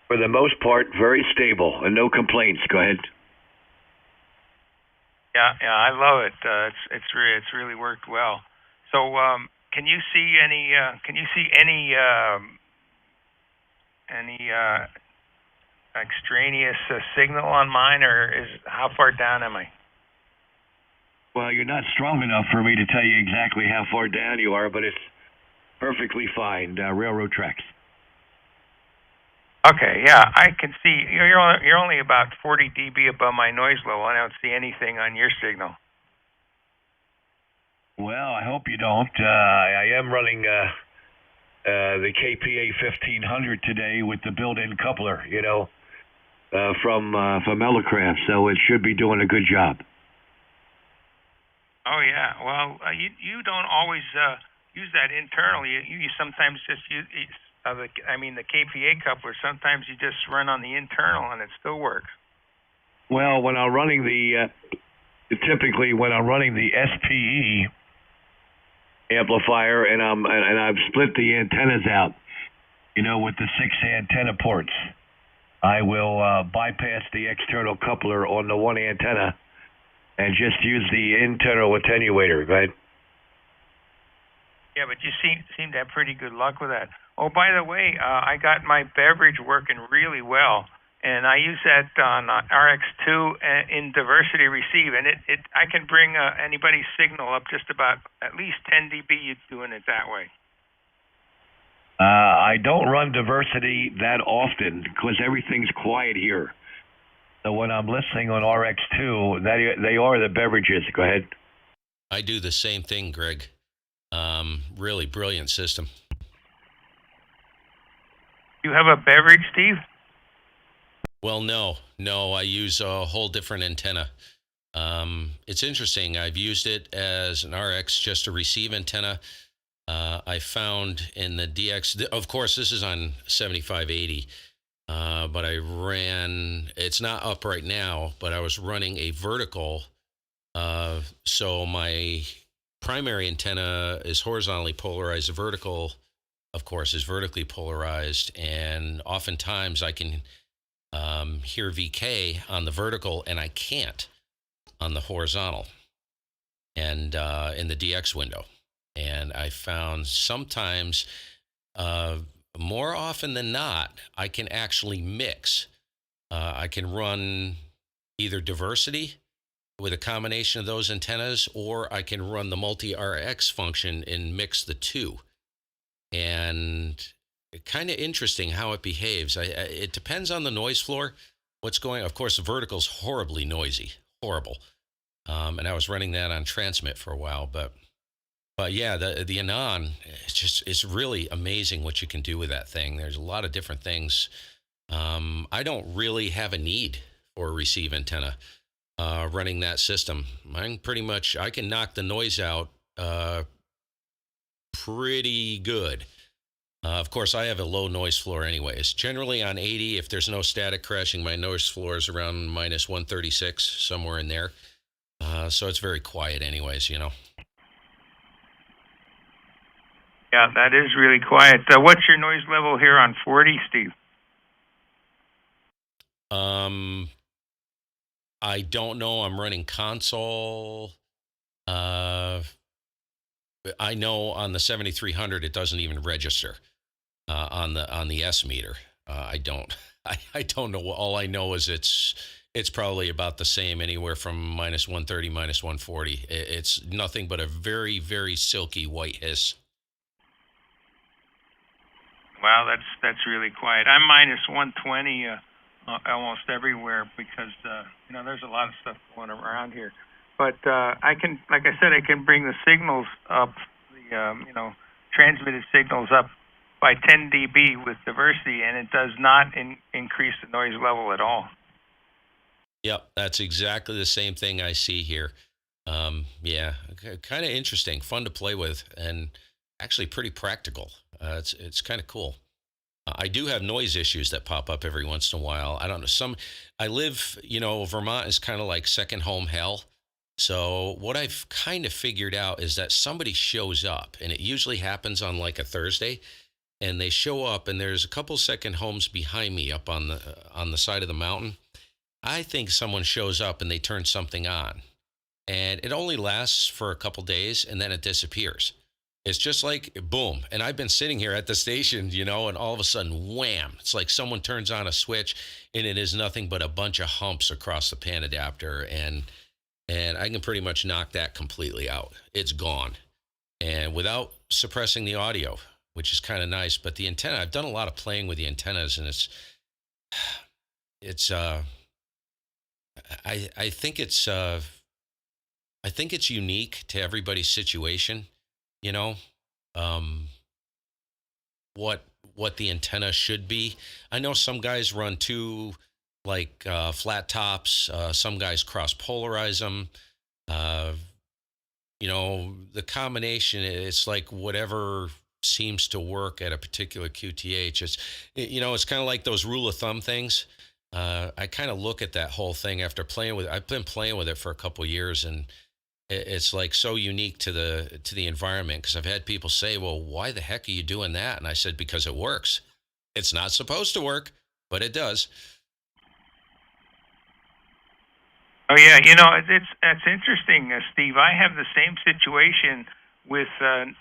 [SPEAKER 3] for the most part, very stable and no complaints. Go ahead.
[SPEAKER 2] Yeah, I love it. It's really worked well. So, can you see any extraneous signal on mine, or how far down am I?
[SPEAKER 3] Well, you're not strong enough for me to tell you exactly how far down you are, but it's perfectly fine. Railroad tracks.
[SPEAKER 2] Okay, yeah, I can see you're only about 40 dB above my noise level. I don't see anything on your signal.
[SPEAKER 3] Well, I hope you don't. I am running the KPA 1500 today with the built-in coupler, from Elecraft, so it should be doing a good job.
[SPEAKER 2] Oh yeah, well, you don't always use that internally. You sometimes just use the KPA coupler. Sometimes you just run on the internal and it still works.
[SPEAKER 3] Well, when I'm running typically when I'm running the SPE amplifier and I've split the antennas out, with the 6 antenna ports, I will bypass the external coupler on the one antenna and just use the internal attenuator. Go ahead.
[SPEAKER 2] Yeah, but you seem to have pretty good luck with that. Oh, by the way, I got my beverage working really well, and I use that on RX2 in diversity receive, and I can bring anybody's signal up just about at least 10 dB doing it that way.
[SPEAKER 3] I don't run diversity that often because everything's quiet here. So when I'm listening on RX2, they are the beverages. Go ahead.
[SPEAKER 1] I do the same thing, Greg. Really brilliant system.
[SPEAKER 2] You have a beverage, Steve?
[SPEAKER 1] Well, no, I use a whole different antenna. It's interesting. I've used it as an RX, just a receive antenna. I found in the DX, of course, this is on 7580, but it's not up right now, but I was running a vertical. So my primary antenna is horizontally polarized. The vertical, of course, is vertically polarized. And oftentimes I can hear VK on the vertical and I can't on the horizontal and in the DX window. And I found sometimes, more often than not, I can actually mix. I can run either diversity, with a combination of those antennas, or I can run the multi RX function and mix the two. And kind of interesting how it behaves. It depends on the noise floor. What's going? Of course, the vertical's horribly noisy, horrible. And I was running that on transmit for a while, but yeah, the Anon, it's really amazing what you can do with that thing. There's a lot of different things. I don't really have a need for a receive antenna running that system. I can knock the noise out pretty good. Of course, I have a low noise floor anyways. Generally on 80, if there's no static crashing, my noise floor is around minus 136, somewhere in there. So it's very quiet anyways, you know.
[SPEAKER 2] Yeah, that is really quiet. What's your noise level here on 40, Steve?
[SPEAKER 1] I don't know. I'm running console. I know on the 7300 it doesn't even register on the S meter. I don't. I don't know. All I know is it's probably about the same, anywhere from minus 130, minus 140. It's nothing but a very, very silky white hiss.
[SPEAKER 2] Wow, that's really quiet. I'm minus 120 almost everywhere because there's a lot of stuff going around here. But I can, like I said, I can bring the signals up, the transmitted signals up by 10 dB with diversity, and it does not increase the noise level at all.
[SPEAKER 1] Yep, that's exactly the same thing I see here. Yeah, kind of interesting, fun to play with, and actually pretty practical. It's kind of cool. I do have noise issues that pop up every once in a while. I don't know. I live, Vermont is kind of like second home hell. So what I've kind of figured out is that somebody shows up, and it usually happens on like a Thursday, and they show up, and there's a couple second homes behind me up on the side of the mountain. I think someone shows up and they turn something on, and it only lasts for a couple days, and then it disappears. It's just like boom. And I've been sitting here at the station, and all of a sudden, wham! It's like someone turns on a switch, and it is nothing but a bunch of humps across the pan adapter, and I can pretty much knock that completely out. It's gone, and without suppressing the audio, which is kind of nice. But the antenna, I've done a lot of playing with the antennas, and I think it's unique to everybody's situation. What the antenna should be. I know some guys run two flat tops. Some guys cross polarize them. The combination, it's like whatever seems to work at a particular QTH. It's kind of like those rule of thumb things. I kind of look at that whole thing after playing with it. I've been playing with it for a couple of years, and it's like so unique to the environment, because I've had people say, well, why the heck are you doing that? And I said, because it works. It's not supposed to work, but it does.
[SPEAKER 2] Oh yeah, that's interesting, Steve. I have the same situation with the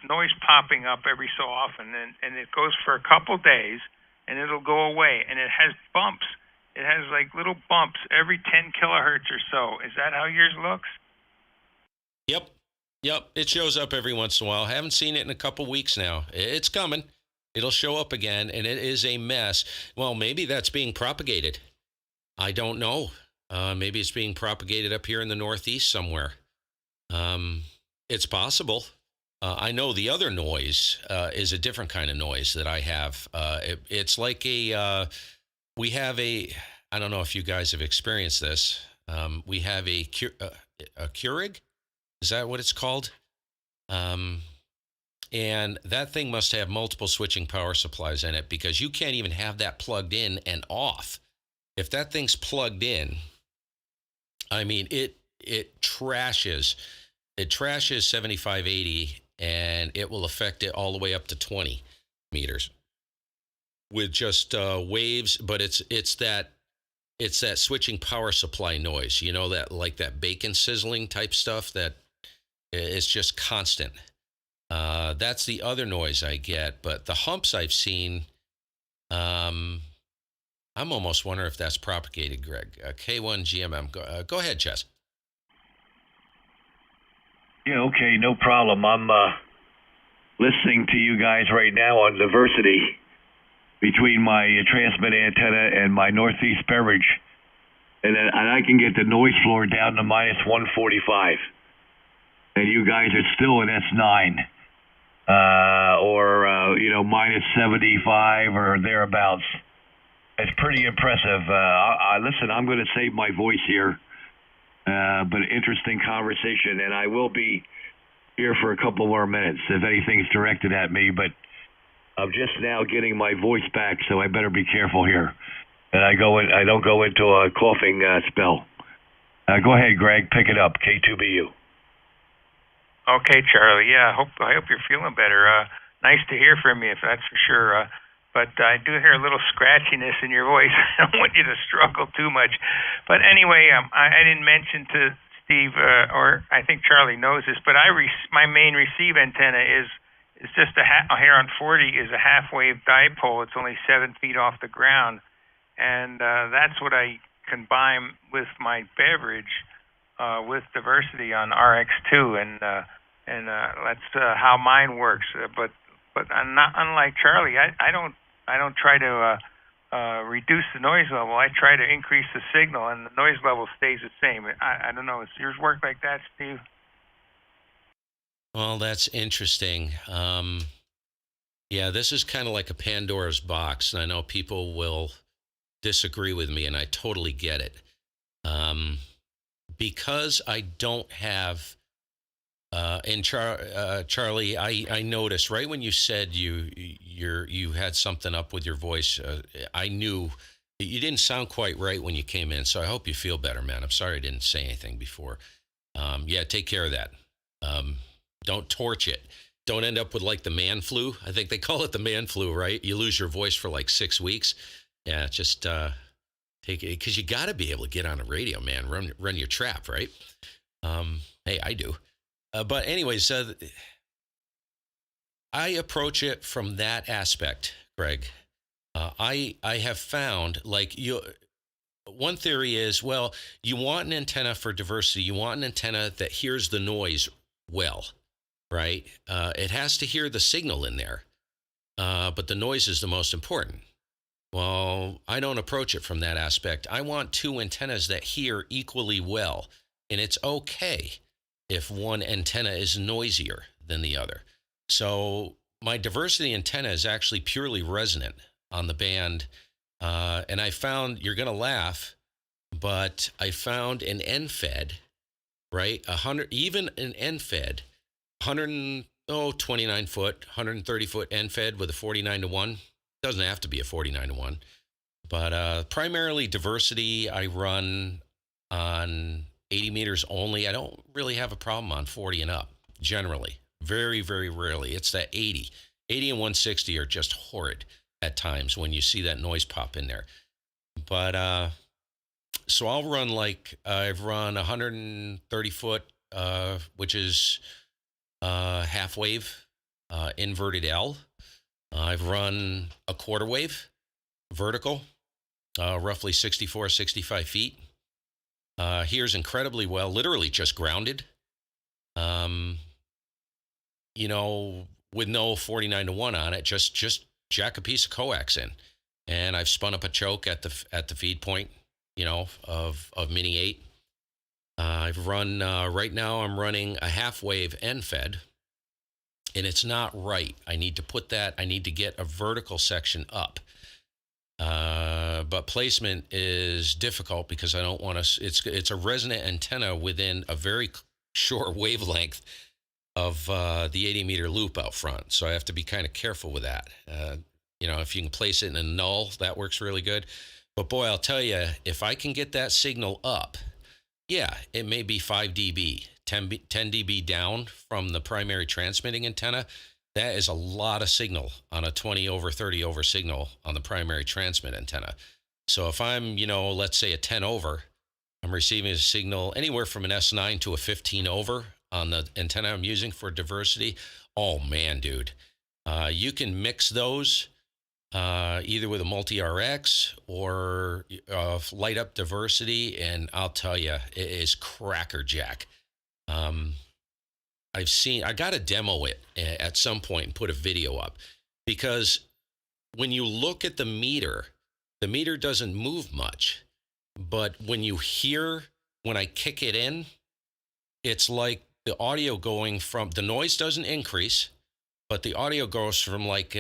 [SPEAKER 2] noise popping up every so often, and it goes for a couple days, and it'll go away, and it has bumps. It has like little bumps every 10 kilohertz or so. Is that how yours looks?
[SPEAKER 1] Yep. It shows up every once in a while. I haven't seen it in a couple weeks now. It's coming. It'll show up again, and it is a mess. Well, maybe that's being propagated. I don't know. Maybe it's being propagated up here in the Northeast somewhere. It's possible. I know the other noise is a different kind of noise that I have. It's like we have I don't know if you guys have experienced this. We have a Keurig. Is that what it's called? And that thing must have multiple switching power supplies in it, because you can't even have that plugged in and off. If that thing's plugged in, I mean, it trashes 7580, and it will affect it all the way up to 20 meters with just waves. But it's that switching power supply noise, that like that bacon sizzling type stuff that it's just constant. That's the other noise I get. But the humps I've seen, I'm almost wondering if that's propagated, Greg. K1 GMM. Go ahead, Chess.
[SPEAKER 3] Yeah, okay, no problem. I'm listening to you guys right now on diversity between my transmit antenna and my Northeast beverage. And I can get the noise floor down to minus 145. And you guys are still in S9. Or minus 75 or thereabouts. It's pretty impressive. Listen, I'm going to save my voice here. But interesting conversation, and I will be here for a couple more minutes if anything's directed at me, but I'm just now getting my voice back, so I better be careful here. And I don't go into a coughing spell. Go ahead, Greg, pick it up, K2BU.
[SPEAKER 2] Okay, Charlie. Yeah, I hope you're feeling better. Nice to hear from you, if that's for sure. But I do hear a little scratchiness in your voice. I don't want you to struggle too much. But anyway, I didn't mention to Steve, or I think Charlie knows this, but my main receive antenna is just here on 40 is a half-wave dipole. It's only 7 feet off the ground, and that's what I combine with my beverage with diversity on RX2, and that's how mine works. But I'm not unlike Charlie. I don't try to reduce the noise level. I try to increase the signal, and the noise level stays the same. I don't know. Does yours work like that, Steve?
[SPEAKER 1] Well, that's interesting. Yeah, this is kind of like a Pandora's box, and I know people will disagree with me, and I totally get it. Because I don't have, Charlie, I noticed right when you said you had something up with your voice, I knew you didn't sound quite right when you came in. So I hope you feel better, man. I'm sorry I didn't say anything before. Yeah, take care of that. Don't torch it. Don't end up with like the man flu. I think they call it the man flu, right? You lose your voice for like 6 weeks. Yeah, just take it, because you got to be able to get on a radio, man. Run your trap, right? Hey, I do. But anyways, I approach it from that aspect, Greg. I have found, like, one theory is, well, you want an antenna for diversity. You want an antenna that hears the noise well, right? It has to hear the signal in there, but the noise is the most important. Well, I don't approach it from that aspect. I want two antennas that hear equally well, and it's okay if one antenna is noisier than the other. So my diversity antenna is actually purely resonant on the band, and I found, you're going to laugh, but I found an end-fed, right? Even an end-fed, 29 foot, 130 foot end-fed with a 49-to-1. Doesn't have to be a 49-to-1, but primarily diversity I run on 80 meters only. I don't really have a problem on 40 and up, generally. Very, very rarely. It's that 80 and 160 are just horrid at times when you see that noise pop in there. But so I'll run, like, I've run 130 foot, which is half wave, inverted L. I've run a quarter wave, vertical, roughly 64, 65 feet. Hears incredibly well, literally just grounded. With no 49-to-1 on it, just jack a piece of coax in. And I've spun up a choke at the feed point, of Mini 8. I've run, right now I'm running a half wave end fed. And it's not right. I need to get a vertical section up. But placement is difficult because I don't want to, it's a resonant antenna within a very short wavelength of the 80 meter loop out front. So I have to be kind of careful with that. If you can place it in a null, that works really good. But boy, I'll tell you, if I can get that signal up, yeah, it may be 5 dB. 10 dB down from the primary transmitting antenna. That is a lot of signal on a 20 over 30 over signal on the primary transmit antenna. So if I'm, let's say a 10 over, I'm receiving a signal anywhere from an S9 to a 15 over on the antenna I'm using for diversity. Oh man, dude, you can mix those either with a multi-RX or light up diversity, and I'll tell you, it is crackerjack. I've seen. I got to demo it at some point and put a video up because when you look at the meter doesn't move much, but when I kick it in, it's like the audio going from the noise doesn't increase, but the audio goes from like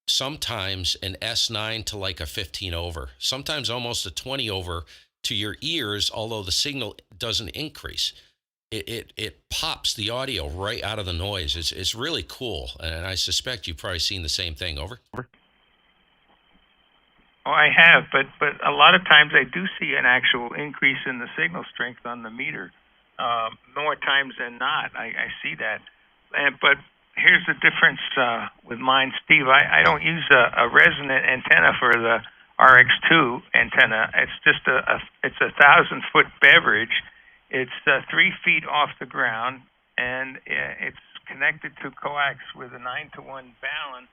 [SPEAKER 1] sometimes an S9 to like a 15 over, sometimes almost a 20 over to your ears, although the signal doesn't increase. It pops the audio right out of the noise. It's really cool, and I suspect you've probably seen the same thing. Over.
[SPEAKER 2] Oh, I have, but a lot of times I do see an actual increase in the signal strength on the meter. More times than not, I see that. But here's the difference with mine, Steve. I don't use a resonant antenna for the RX2 antenna. It's just it's a 1,000-foot beverage. It's 3 feet off the ground, and it's connected to coax with a 9-to-1 balun.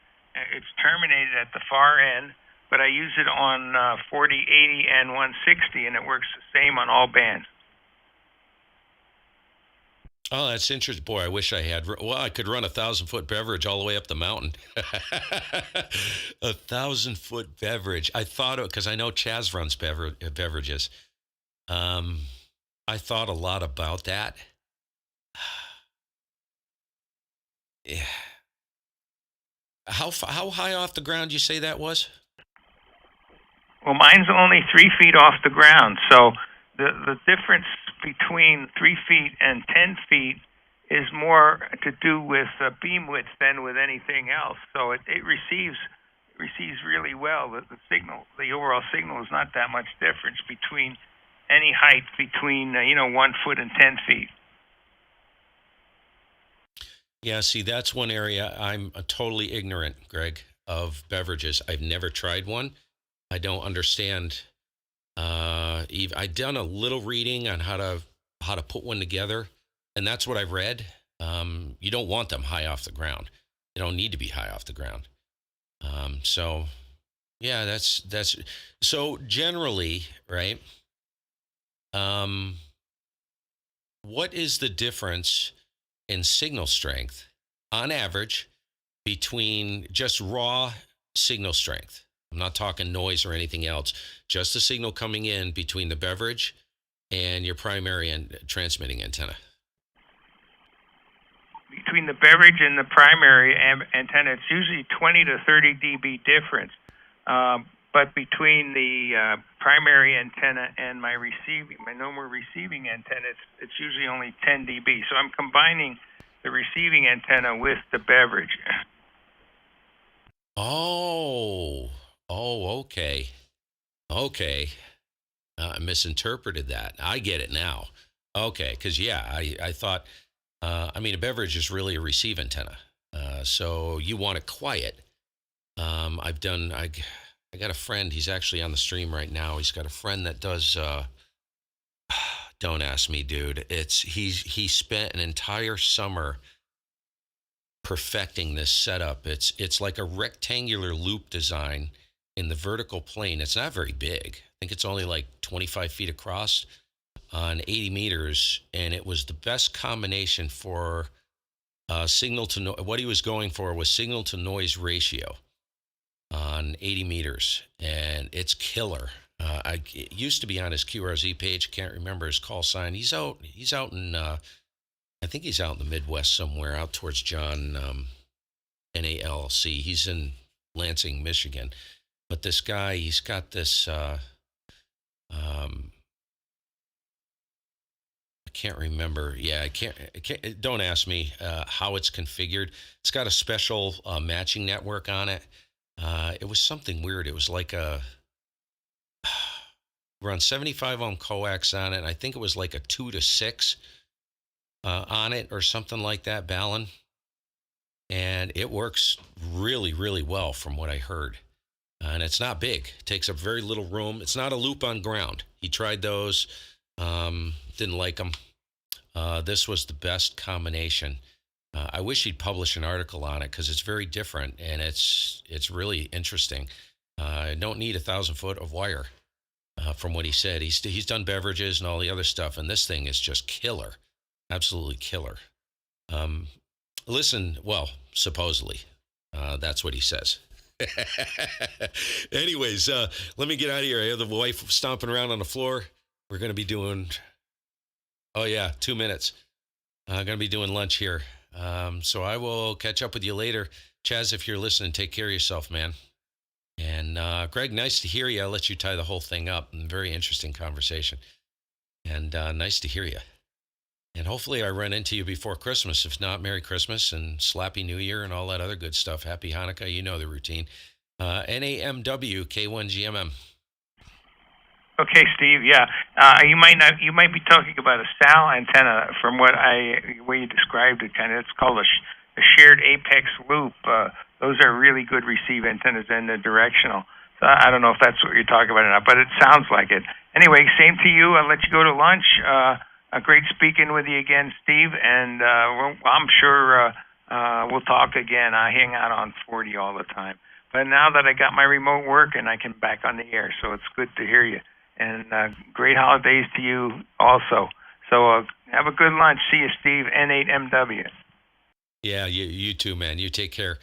[SPEAKER 2] It's terminated at the far end, but I use it on 40, 80, and 160, and it works the same on all bands.
[SPEAKER 1] Oh, that's interesting. Boy, I wish I had. Well, I could run a 1,000-foot beverage all the way up the mountain. 1,000-foot beverage. I thought it because I know Chaz runs beverages. I thought a lot about that. Yeah. How high off the ground you say that was?
[SPEAKER 2] Well, mine's only 3 feet off the ground, so the difference between 3 feet and 10 feet is more to do with beam width than with anything else. So it receives really well. The signal, the overall signal, is not that much difference between any height between 1 foot and 10 feet.
[SPEAKER 1] Yeah, see, that's one area I'm totally ignorant, Greg, of beverages. I've never tried one. I don't understand. I've done a little reading on how to put one together, and that's what I've read. You don't want them high off the ground. They don't need to be high off the ground. So, yeah, that's so generally, right? What is the difference in signal strength on average between just raw signal strength? I'm not talking noise or anything else, just the signal coming in between the beverage and your primary and transmitting antenna.
[SPEAKER 2] Between the beverage and the primary antenna, it's usually 20 to 30 dB difference. But between the primary antenna and my normal receiving antenna, it's usually only 10 dB. So I'm combining the receiving antenna with the beverage.
[SPEAKER 1] Oh, okay. I misinterpreted that. I get it now. Okay, because I thought, a beverage is really a receive antenna. So you want it quiet. I got a friend, he's actually on the stream right now. He's got a friend that does, don't ask me, dude. He spent an entire summer perfecting this setup. It's like a rectangular loop design in the vertical plane. It's not very big. I think it's only like 25 feet across on 80 meters. And it was the best combination for signal to noise. What he was going for was signal to noise ratio on 80 meters. And it's killer. It used to be on his QRZ page. Can't remember his call sign. He's out in, I think he's out in the Midwest somewhere, out towards John, NALC. He's in Lansing, Michigan. But this guy, he's got this, I can't remember. Yeah, I can't don't ask me how it's configured. It's got a special matching network on it. It was something weird. It was like we're on 75 ohm coax on it. And I think it was like a 2 to 6 on it or something like that, balun. And it works really, really well from what I heard. And it's not big. It takes up very little room. It's not a loop on ground. He tried those, didn't like them. This was the best combination. I wish he'd publish an article on it because it's very different and it's really interesting. I don't need 1,000 foot of wire, from what he said. He's done beverages and all the other stuff, and this thing is just killer. Absolutely killer. Um, listen, well, supposedly, that's what he says. Anyways, let me get out of here. I have the wife stomping around on the floor. We're going to be doing, oh, yeah, 2 minutes. Going to be doing lunch here. So I will catch up with you later. Chaz, if you're listening, take care of yourself, man. And Greg, nice to hear you. I'll let you tie the whole thing up. Very interesting conversation. And nice to hear you. And hopefully I run into you before Christmas. If not, Merry Christmas and Slappy New Year and all that other good stuff. Happy Hanukkah. You know the routine. NAMW K1GMM.
[SPEAKER 2] Okay, Steve. Yeah, you might be talking about a SAL antenna from what way you described it. Kind of, it's called a shared apex loop. Those are really good receive antennas and they're directional. So I don't know if that's what you're talking about or not, but it sounds like it. Anyway, same to you. I'll let you go to lunch. Great speaking with you again, Steve, and I'm sure we'll talk again. I hang out on 40 all the time. But now that I got my remote work and I can back on the air, so it's good to hear you. And great holidays to you also. So have a good lunch. See you, Steve, N8MW.
[SPEAKER 1] Yeah, you too, man. You take care.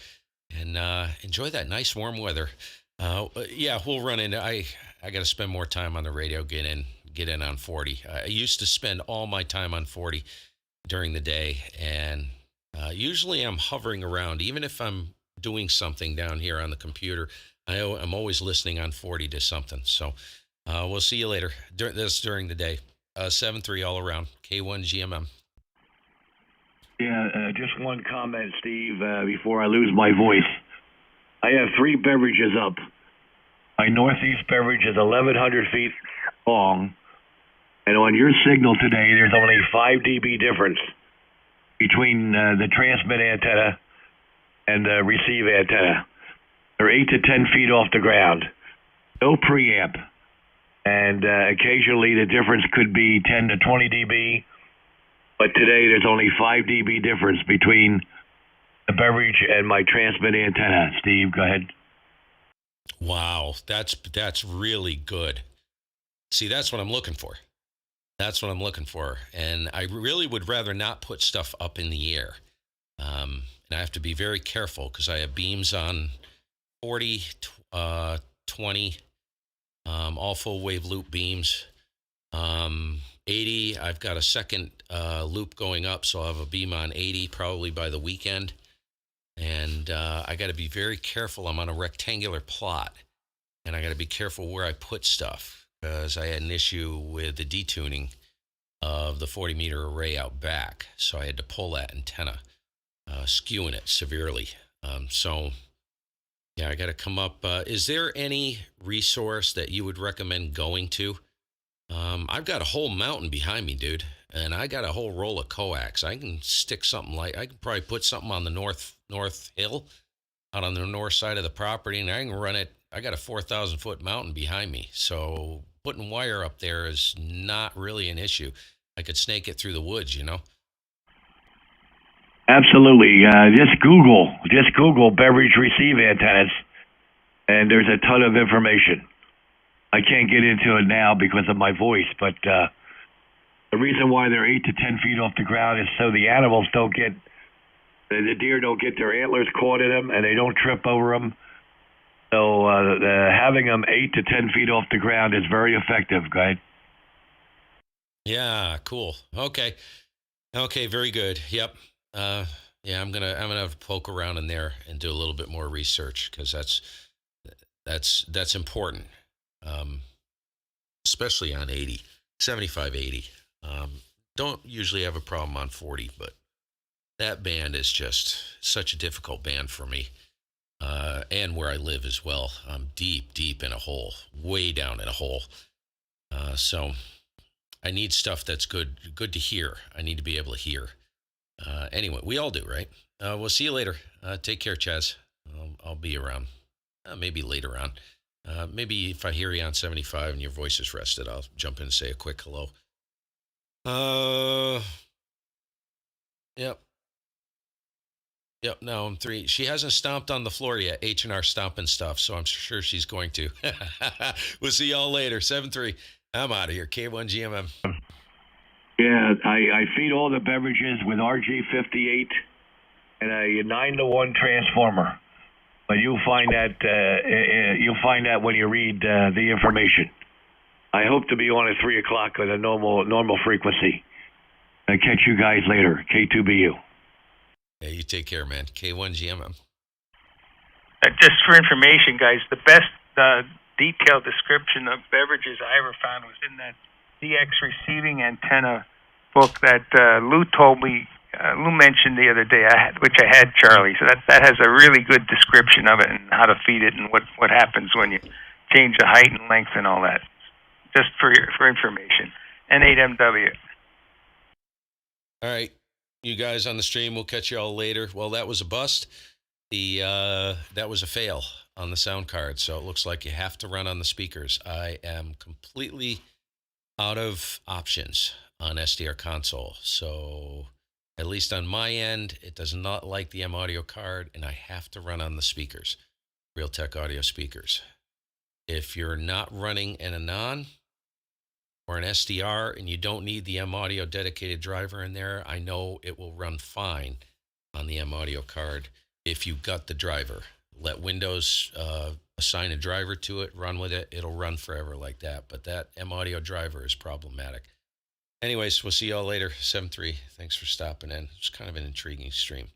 [SPEAKER 1] And enjoy that nice warm weather. Yeah, we'll run into, I got to spend more time on the radio, get in on 40. I used to spend all my time on 40 during the day, and usually I'm hovering around. Even if I'm doing something down here on the computer, I'm always listening on 40 to something. So we'll see you later. During the day. 7-3 all around. K1GMM.
[SPEAKER 3] Yeah, just one comment, Steve, before I lose my voice. I have 3 beverages up. My northeast beverage is 1,100 feet long, and on your signal today, there's only 5 dB difference between the transmit antenna and the receive antenna. They're 8 to 10 feet off the ground. No preamp. And occasionally the difference could be 10 to 20 dB. But today there's only 5 dB difference between the beverage and my transmit antenna. Steve, go ahead.
[SPEAKER 1] Wow, that's really good. See, that's what I'm looking for. That's what I'm looking for. And I really would rather not put stuff up in the air. And I have to be very careful because I have beams on 40, 20, all full wave loop beams. 80, I've got a second loop going up, so I'll have a beam on 80 probably by the weekend. And I got to be very careful. I'm on a rectangular plot, and I got to be careful where I put stuff because I had an issue with the detuning of the 40-meter array out back, so I had to pull that antenna, skewing it severely. So, yeah, I got to come up. Is there any resource that you would recommend going to? I've got a whole mountain behind me, dude, and I got a whole roll of coax. I can stick something I can probably put something on the north hill, out on the north side of the property, and I can run it. I got a 4,000-foot mountain behind me, so putting wire up there is not really an issue. I could snake it through the woods, you know?
[SPEAKER 3] Absolutely. Just Google beverage receive antennas, and there's a ton of information. I can't get into it now because of my voice, but the reason why they're 8 to 10 feet off the ground is so the animals don't get, the deer don't get their antlers caught in them, and they don't trip over them. So having them 8 to 10 feet off the ground is very effective, guys.
[SPEAKER 1] Yeah, cool. Okay, very good. Yep. Yeah, I'm gonna have to poke around in there and do a little bit more research because that's important. Especially on 80, 75, 80. Don't usually have a problem on 40, but that band is just such a difficult band for me. And where I live as well. I'm deep in a hole, way down in a hole. So I need stuff that's good to hear. I need to be able to hear. Anyway, we all do, right? We'll see you later. Take care, Chaz. I'll be around. Maybe later on. Maybe if I hear you on 75 and your voice is rested, I'll jump in and say a quick hello. Yep. No, I'm 3. She hasn't stomped on the floor yet. H&R stomping stuff, so I'm sure she's going to. We'll see y'all later. 7-3. I'm out of here. K1GMM.
[SPEAKER 3] Yeah, I feed all the beverages with RG58 and a 9-to-1 transformer. But you'll find that when you read the information. I hope to be on at 3 o'clock at a normal frequency. I catch you guys later. K2BU.
[SPEAKER 1] Yeah, you take care, man. K1GMM.
[SPEAKER 2] Just for information, guys, the best detailed description of beverages I ever found was in that DX receiving antenna book that Lou told me. Lou mentioned the other day, which I had, Charlie. So that has a really good description of it and how to feed it and what happens when you change the height and length and all that. Just for information. N8MW.
[SPEAKER 1] All right, you guys on the stream, we'll catch you all later. Well, that was a bust. That was a fail on the sound card, so it looks like you have to run on the speakers. I am completely out of options on SDR console, so at least on my end, it does not like the M audio card, and I have to run on the speakers, Realtek audio speakers. If you're not running an Anon or an SDR and you don't need the M audio dedicated driver in there, I know it will run fine on the M audio card if you got the driver. Let Windows assign a driver to it, run with it. It'll run forever like that. But that M audio driver is problematic. Anyways, we'll see y'all later. 7-3. Thanks for stopping in. It's kind of an intriguing stream.